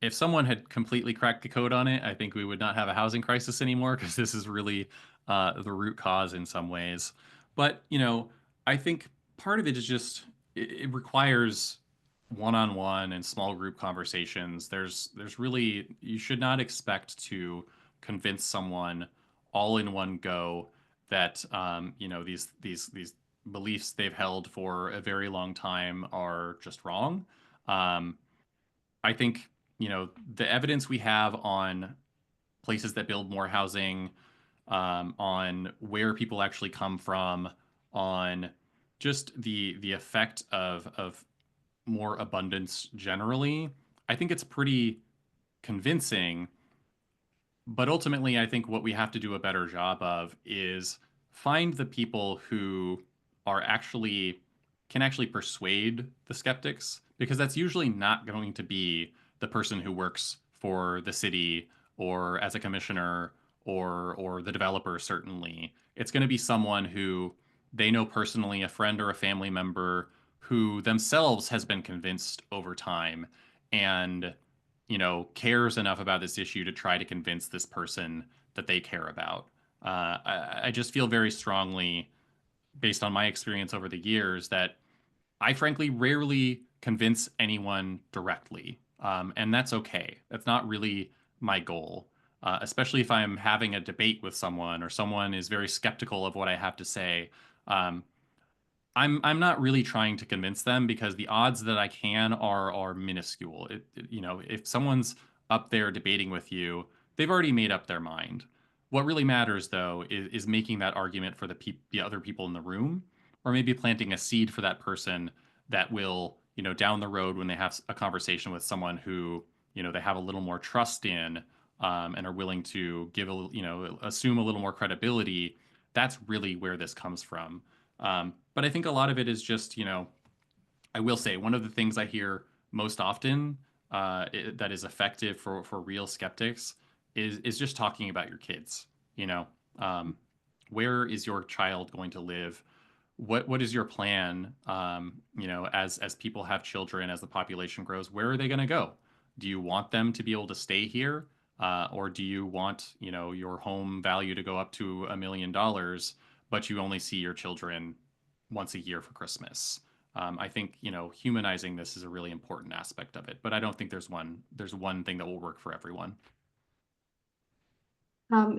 if someone had completely cracked the code on it, I think we would not have a housing crisis anymore, because this is really the root cause in some ways. But, I think part of it is just, it requires one-on-one and small group conversations. There's really, you should not expect to convince someone all in one go that, these beliefs they've held for a very long time are just wrong. I think, the evidence we have on places that build more housing, on where people actually come from, on just the effect of more abundance generally, I think it's pretty convincing. But ultimately, I think what we have to do a better job of is find the people who can actually persuade the skeptics, because that's usually not going to be the person who works for the city or as a commissioner or the developer, certainly. It's going to be someone who they know personally, a friend or a family member who themselves has been convinced over time and cares enough about this issue to try to convince this person that they care about. I just feel very strongly, based on my experience over the years, that I frankly rarely convince anyone directly, and that's okay. That's not really my goal, especially if I'm having a debate with someone or someone is very skeptical of what I have to say. Um, I'm not really trying to convince them because the odds that I can are minuscule. If someone's up there debating with you, they've already made up their mind. What really matters, though, is making that argument for the other people in the room, or maybe planting a seed for that person that will, down the road when they have a conversation with someone who, they have a little more trust in, and are willing to assume a little more credibility. That's really where this comes from. But I think a lot of it is just, I will say one of the things I hear most often that is effective for real skeptics is just talking about your kids. You know, um, where is your child going to live? What is your plan? As people have children, as the population grows, where are they going to go? Do you want them to be able to stay here, or do you want your home value to go up to $1 million, but you only see your children once a year for Christmas? I think humanizing this is a really important aspect of it, but I don't think there's one thing that will work for everyone.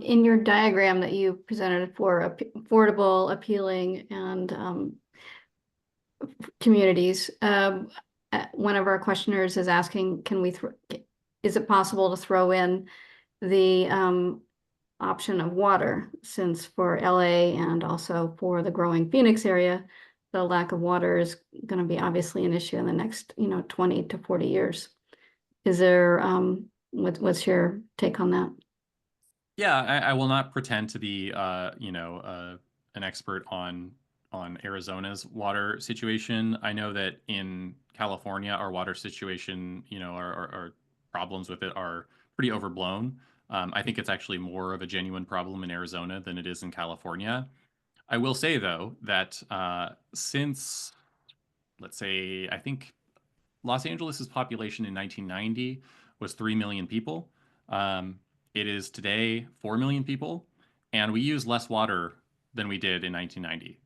In your diagram that you presented for affordable, appealing, and communities, one of our questioners is asking, is it possible to throw in the option of water, since for LA and also for the growing Phoenix area, the lack of water is going to be obviously an issue in the next 20 to 40 years. Is there what's your take on that? Yeah, I will not pretend to be, an expert on Arizona's water situation. I know that in California, our water situation, our problems with it are pretty overblown. I think it's actually more of a genuine problem in Arizona than it is in California. I will say, though, that since, let's say, I think Los Angeles's population in 1990 was 3 million people. Um, it is today 4 million people, and we use less water than we did in 1990.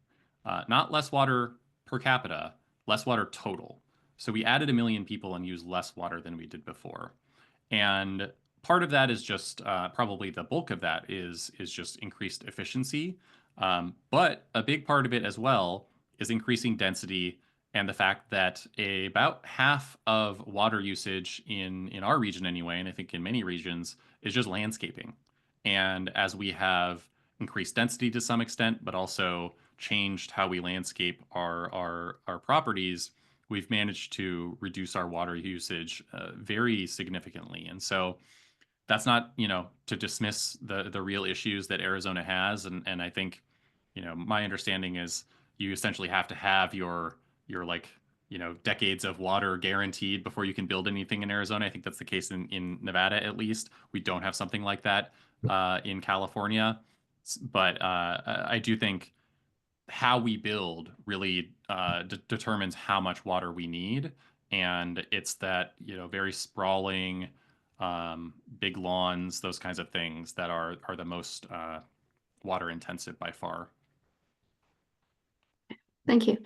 Not less water per capita, less water total. So we added 1 million people and used less water than we did before. And part of that is just probably the bulk of that is just increased efficiency. But a big part of it as well is increasing density and the fact that about half of water usage in our region anyway, and I think in many regions, is just landscaping. And as we have increased density to some extent, but also changed how we landscape our properties, we've managed to reduce our water usage very significantly. And so that's not, to dismiss the real issues that Arizona has. And I think, my understanding is you essentially have to have your like, decades of water guaranteed before you can build anything in Arizona. I think that's the case in Nevada, at least. We don't have something like that in California. But I do think how we build really determines how much water we need. And it's that, very sprawling, big lawns, those kinds of things that are the most water intensive by far. Thank you.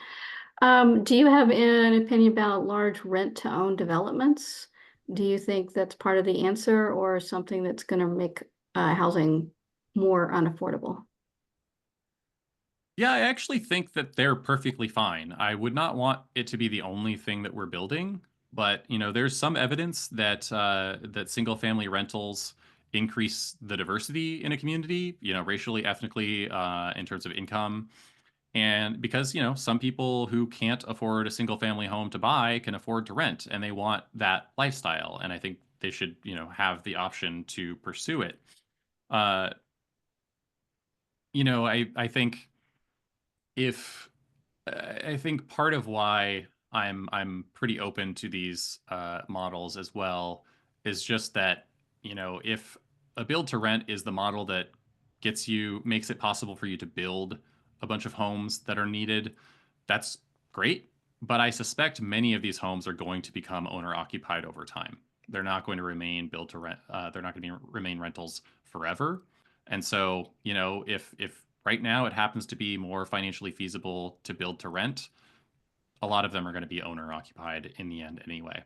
Do you have an opinion about large rent-to-own developments? Do you think that's part of the answer or something that's going to make housing more unaffordable? Yeah, I actually think that they're perfectly fine. I would not want it to be the only thing that we're building, but there's some evidence that that single-family rentals increase the diversity in a community, racially, ethnically, in terms of income. And because, some people who can't afford a single family home to buy can afford to rent and they want that lifestyle. And I think they should, have the option to pursue it. Uh, I think if I think part of why I'm pretty open to these models as well is just that, if a build to rent is the model that makes it possible for you to build a bunch of homes that are needed, that's great. But I suspect many of these homes are going to become owner occupied over time. They're not going to remain built to rent. They're not going to remain rentals forever. And so, if right now it happens to be more financially feasible to build to rent, a lot of them are going to be owner occupied in the end anyway.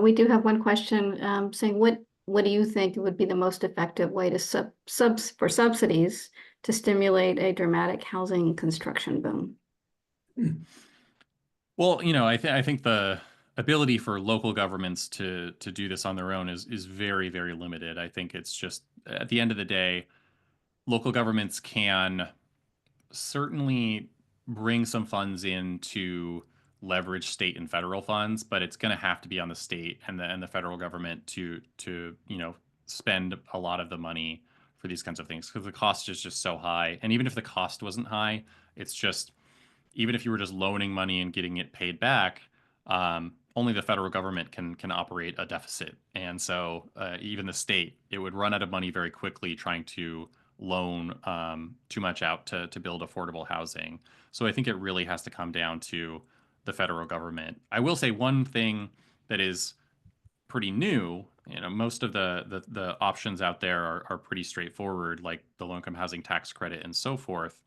We do have one question saying, what do you think would be the most effective way to subsidies to stimulate a dramatic housing construction boom? Well, I think the ability for local governments to do this on their own is very, very limited. I think it's just at the end of the day, local governments can certainly bring some funds in to leverage state and federal funds, but it's going to have to be on the state and the federal government to spend a lot of the money for these kinds of things, because the cost is just so high. And even if the cost wasn't high, it's just, even if you were just loaning money and getting it paid back, only the federal government can operate a deficit. And so even the state, it would run out of money very quickly trying to loan too much out to build affordable housing. So I think it really has to come down to the federal government. I will say one thing that is pretty new. Most of the options out there are pretty straightforward, like the low-income housing tax credit and so forth.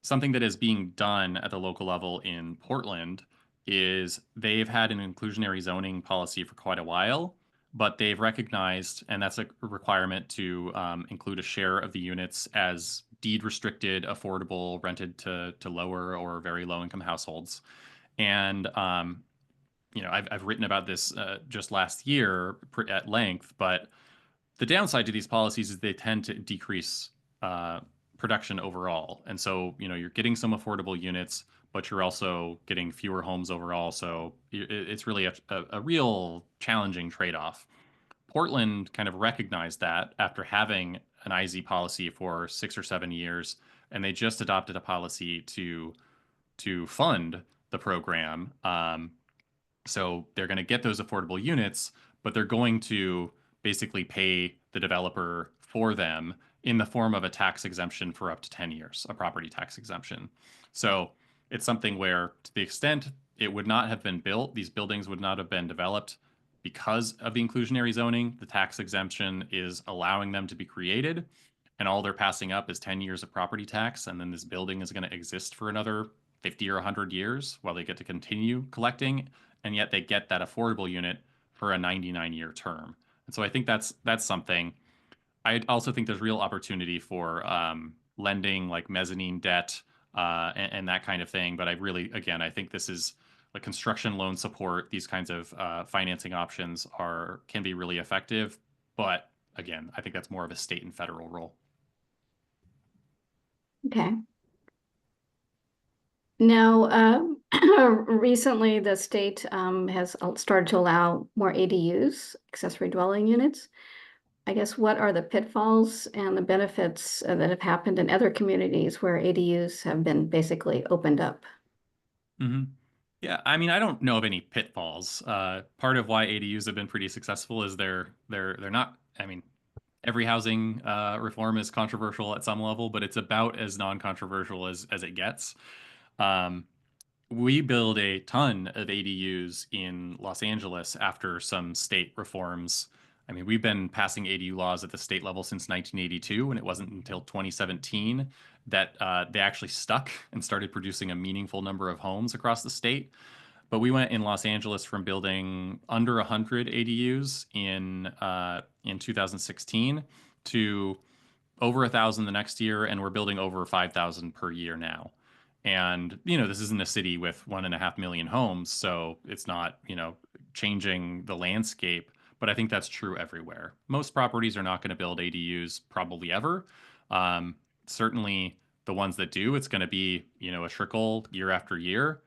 Something that is being done at the local level in Portland is they've had an inclusionary zoning policy for quite a while, but they've recognized, and that's a requirement to include a share of the units as deed restricted, affordable, rented to lower or very low income households. And I've written about this just last year at length, but the downside to these policies is they tend to decrease production overall. And so, you're getting some affordable units, but you're also getting fewer homes overall. So it's really a real challenging trade-off. Portland kind of recognized that after having an IZ policy for 6 or 7 years, and they just adopted a policy to fund the program. So they're going to get those affordable units, but they're going to basically pay the developer for them in the form of a tax exemption for up to 10 years, a property tax exemption. So it's something where, to the extent it would not have been built, these buildings would not have been developed because of the inclusionary zoning, the tax exemption is allowing them to be created, and all they're passing up is 10 years of property tax, and then this building is going to exist for another 50 or 100 years while they get to continue collecting, and yet they get that affordable unit for a 99-year term. And so I think that's something. I also think there's real opportunity for lending, like mezzanine debt and that kind of thing. But I think this is like construction loan support. These kinds of financing options can be really effective. But again, I think that's more of a state and federal role. Okay. Now, recently the state has started to allow more ADUs, accessory dwelling units. I guess, what are the pitfalls and the benefits that have happened in other communities where ADUs have been basically opened up? Mm-hmm. Yeah, I mean, I don't know of any pitfalls. Part of why ADUs have been pretty successful is they're not. I mean, every housing reform is controversial at some level, but it's about as non-controversial as it gets. We build a ton of ADUs in Los Angeles after some state reforms. I mean, we've been passing ADU laws at the state level since 1982, and it wasn't until 2017 that they actually stuck and started producing a meaningful number of homes across the state. But we went in Los Angeles from building under 100 ADUs in 2016 to over 1,000 the next year, and we're building over 5,000 per year now. And, this isn't a city with 1.5 million homes, so it's not, changing the landscape. But I think that's true everywhere. Most properties are not going to build ADUs probably ever. Certainly the ones that do, it's going to be, a trickle year after year.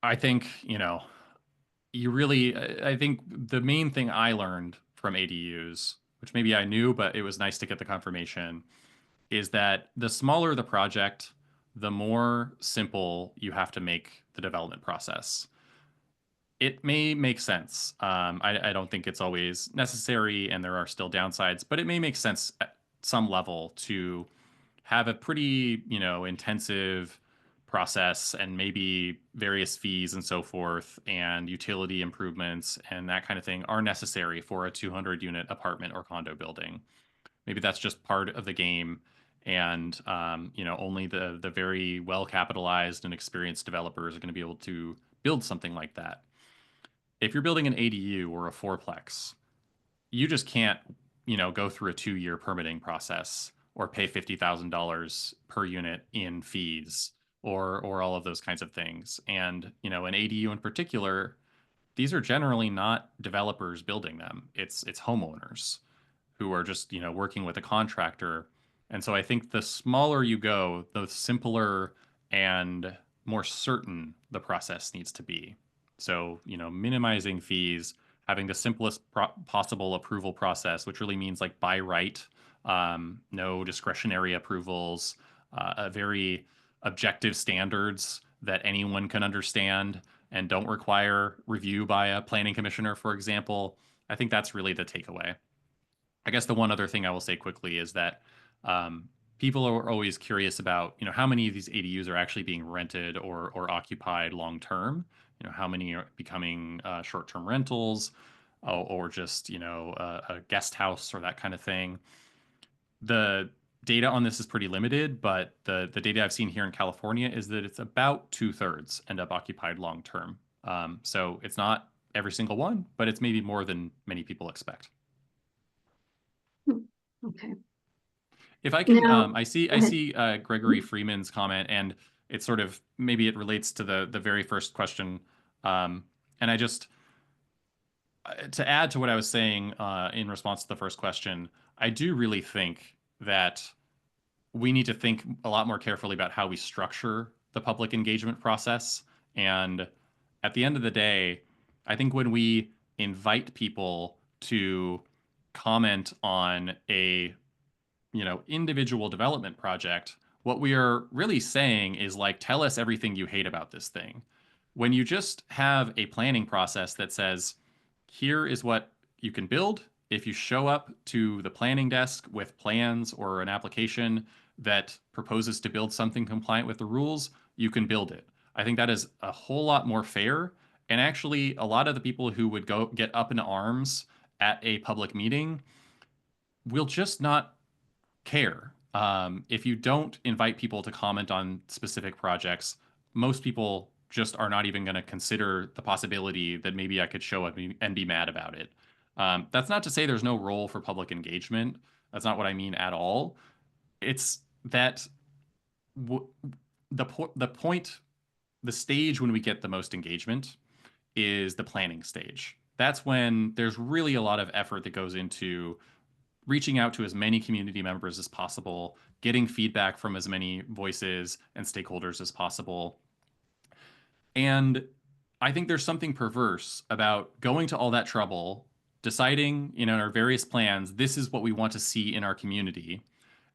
I think, I think the main thing I learned from ADUs, which maybe I knew, but it was nice to get the confirmation, is that the smaller the project, the more simple you have to make the development process. It may make sense. I don't think it's always necessary, and there are still downsides, but it may make sense at some level to have a pretty, intensive process, and maybe various fees and so forth, and utility improvements and that kind of thing are necessary for a 200-unit apartment or condo building. Maybe that's just part of the game. And only the very well capitalized and experienced developers are going to be able to build something like that. If you're building an ADU or a fourplex, you just can't, go through a 2-year permitting process or pay $50,000 per unit in fees or all of those kinds of things. And, an ADU in particular, these are generally not developers building them. It's homeowners who are just, working with a contractor. And so I think the smaller you go, the simpler and more certain the process needs to be. So, minimizing fees, having the simplest possible approval process, which really means like by right, no discretionary approvals, a very objective standards that anyone can understand and don't require review by a planning commissioner, for example. I think that's really the takeaway. I guess the one other thing I will say quickly is that people are always curious about, how many of these ADUs are actually being rented or occupied long term. How many are becoming short-term rentals or just, a guest house or that kind of thing. The data on this is pretty limited, but the data I've seen here in California is that it's about 2/3 end up occupied long term. So it's not every single one, but it's maybe more than many people expect. Okay. If I can, Now, I go ahead. see Gregory Freeman's comment, and it's sort of maybe it relates to the very first question, and I just to add to what I was saying in response to the first question, I do really think that we need to think a lot more carefully about how we structure the public engagement process. And at the end of the day, I think when we invite people to comment on a individual development project, what we are really saying is like, tell us everything you hate about this thing. When you just have a planning process that says, here is what you can build. If you show up to the planning desk with plans or an application that proposes to build something compliant with the rules, you can build it. I think that is a whole lot more fair. And actually, a lot of the people who would go get up in arms at a public meeting will just not care. If you don't invite people to comment on specific projects, most people just are not even going to consider the possibility that maybe I could show up and be mad about it. That's not to say there's no role for public engagement. That's not what I mean at all. It's that the point, the stage when we get the most engagement is the planning stage. That's when there's really a lot of effort that goes into reaching out to as many community members as possible, getting feedback from as many voices and stakeholders as possible. And I think there's something perverse about going to all that trouble, deciding, in our various plans, this is what we want to see in our community.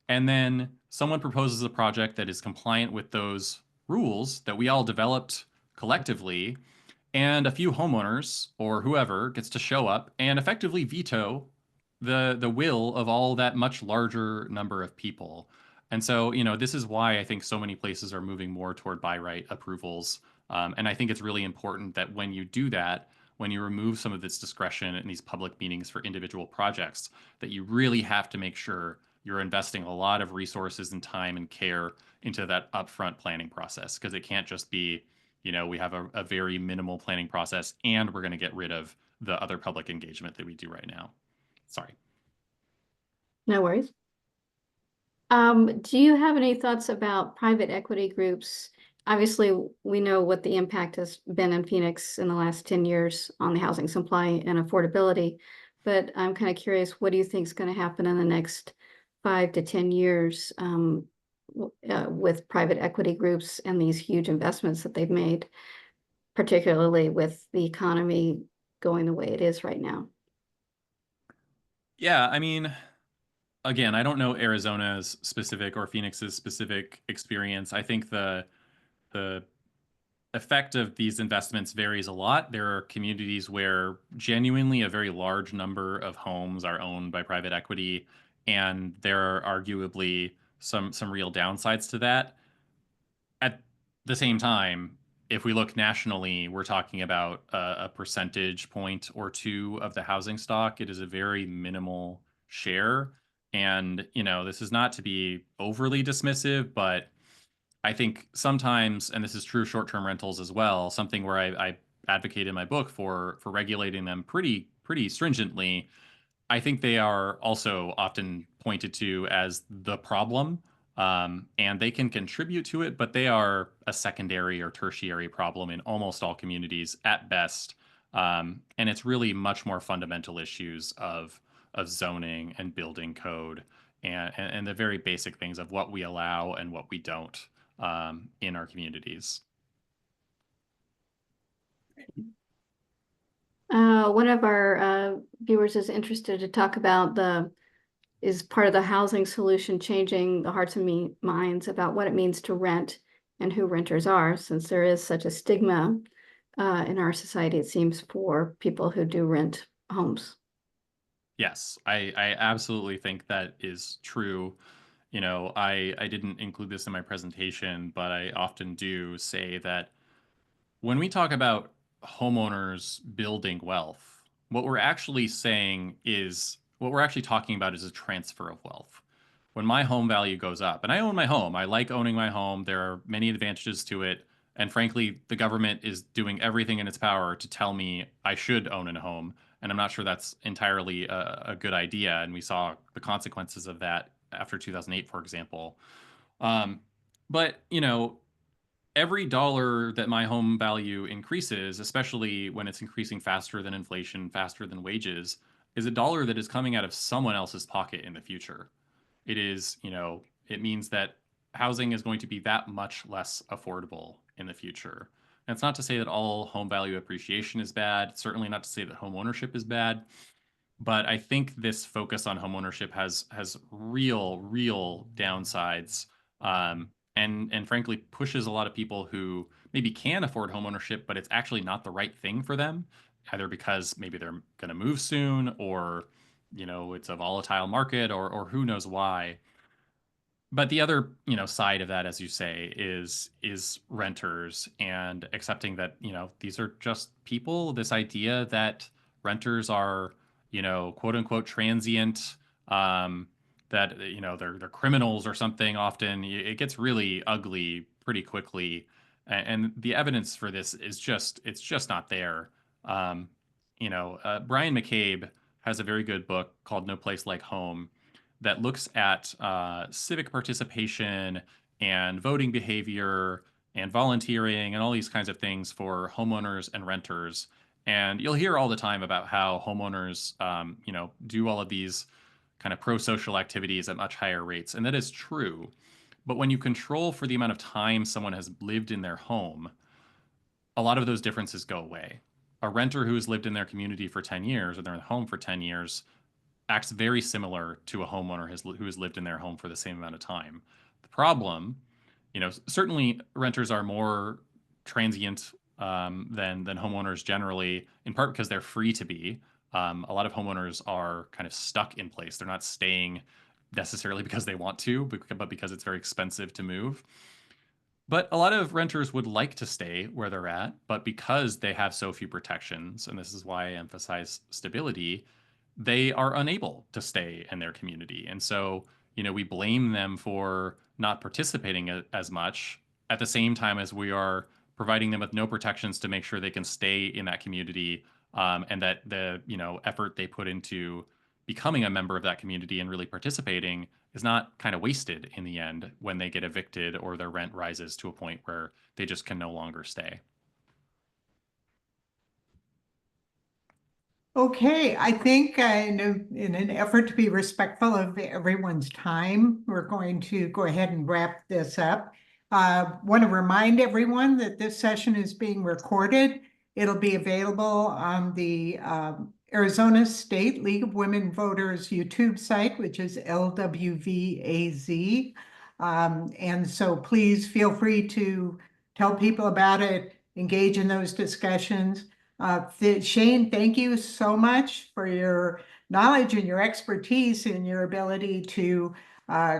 And then someone proposes a project that is compliant with those rules that we all developed collectively, and a few homeowners or whoever gets to show up and effectively veto the will of all that much larger number of people. And so, this is why I think so many places are moving more toward by right approvals. And I think it's really important that when you do that, when you remove some of this discretion in these public meetings for individual projects, that you really have to make sure you're investing a lot of resources and time and care into that upfront planning process, because it can't just be, we have a very minimal planning process and we're going to get rid of the other public engagement that we do right now. Sorry. No worries. Do you have any thoughts about private equity groups? Obviously, we know what the impact has been in Phoenix in the last 10 years on the housing supply and affordability, but I'm kind of curious, what do you think is going to happen in the next 5 to 10 years with private equity groups and these huge investments that they've made, particularly with the economy going the way it is right now? Yeah, I mean, again, I don't know Arizona's specific or Phoenix's specific experience. I think the effect of these investments varies a lot. There are communities where genuinely a very large number of homes are owned by private equity, and there are arguably some real downsides to that. At the same time, if we look nationally, we're talking about a percentage point or two of the housing stock. It is a very minimal share. And, this is not to be overly dismissive, but I think sometimes, and this is true of short-term rentals as well, something where I advocate in my book for regulating them pretty stringently. I think they are also often pointed to as the problem, and they can contribute to it, but they are a secondary or tertiary problem in almost all communities at best. And it's really much more fundamental issues of zoning and building code and the very basic things of what we allow and what we don't in our communities. One of our viewers is interested to talk about is part of the housing solution changing the hearts and minds about what it means to rent and who renters are, since there is such a stigma in our society, it seems, for people who do rent homes. Yes, I absolutely think that is true. I didn't include this in my presentation, but I often do say that when we talk about homeowners building wealth, what we're actually talking about is a transfer of wealth. When my home value goes up, and I own my home, I like owning my home, there are many advantages to it. And frankly, the government is doing everything in its power to tell me I should own a home. And I'm not sure that's entirely a good idea. And we saw the consequences of that after 2008, for example. But, every dollar that my home value increases, especially when it's increasing faster than inflation, faster than wages, is a dollar that is coming out of someone else's pocket in the future. It is, it means that housing is going to be that much less affordable in the future. And it's not to say that all home value appreciation is bad, certainly not to say that home ownership is bad, but I think this focus on home ownership has real downsides, and frankly pushes a lot of people who maybe can afford home ownership, but it's actually not the right thing for them, either because maybe they're going to move soon, or it's a volatile market, or who knows why. But the other, side of that, as you say, is renters, and accepting that, these are just people. This idea that renters are, quote unquote transient, that they're criminals or something. Often it gets really ugly pretty quickly, and the evidence for this is just not there. Brian McCabe has a very good book called No Place Like Home that looks at civic participation and voting behavior and volunteering and all these kinds of things for homeowners and renters. And you'll hear all the time about how homeowners, do all of these kind of pro-social activities at much higher rates. And that is true. But when you control for the amount of time someone has lived in their home, a lot of those differences go away. A renter who has lived in their community for 10 years or their home for 10 years acts very similar to a homeowner who has lived in their home for the same amount of time. The problem, certainly renters are more transient than homeowners generally, in part because they're free to be. A lot of homeowners are kind of stuck in place. They're not staying necessarily because they want to, but because it's very expensive to move. But a lot of renters would like to stay where they're at, but because they have so few protections, and this is why I emphasize stability, they are unable to stay in their community. And so, we blame them for not participating as much at the same time as we are providing them with no protections to make sure they can stay in that community, and that the, effort they put into becoming a member of that community and really participating is not kind of wasted in the end when they get evicted or their rent rises to a point where they just can no longer stay. Okay, I think in an effort to be respectful of everyone's time, we're going to go ahead and wrap this up. Want to remind everyone that this session is being recorded. It'll be available on the Arizona State League of Women Voters YouTube site, which is LWVAZ. And so please feel free to tell people about it, engage in those discussions. Shane, thank you so much for your knowledge and your expertise and your ability to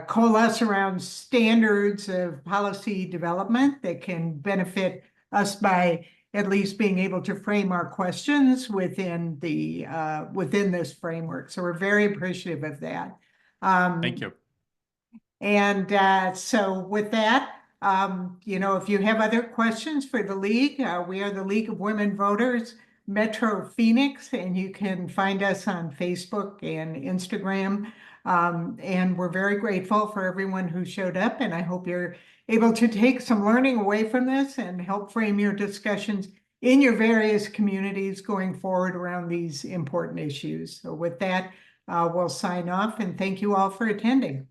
coalesce around standards of policy development that can benefit us by at least being able to frame our questions within this framework. So we're very appreciative of that. Thank you. And so with that, if you have other questions for the League, we are the League of Women Voters, Metro Phoenix, and you can find us on Facebook and Instagram. And we're very grateful for everyone who showed up, and I hope you're able to take some learning away from this and help frame your discussions in your various communities going forward around these important issues. So with that, we'll sign off and thank you all for attending.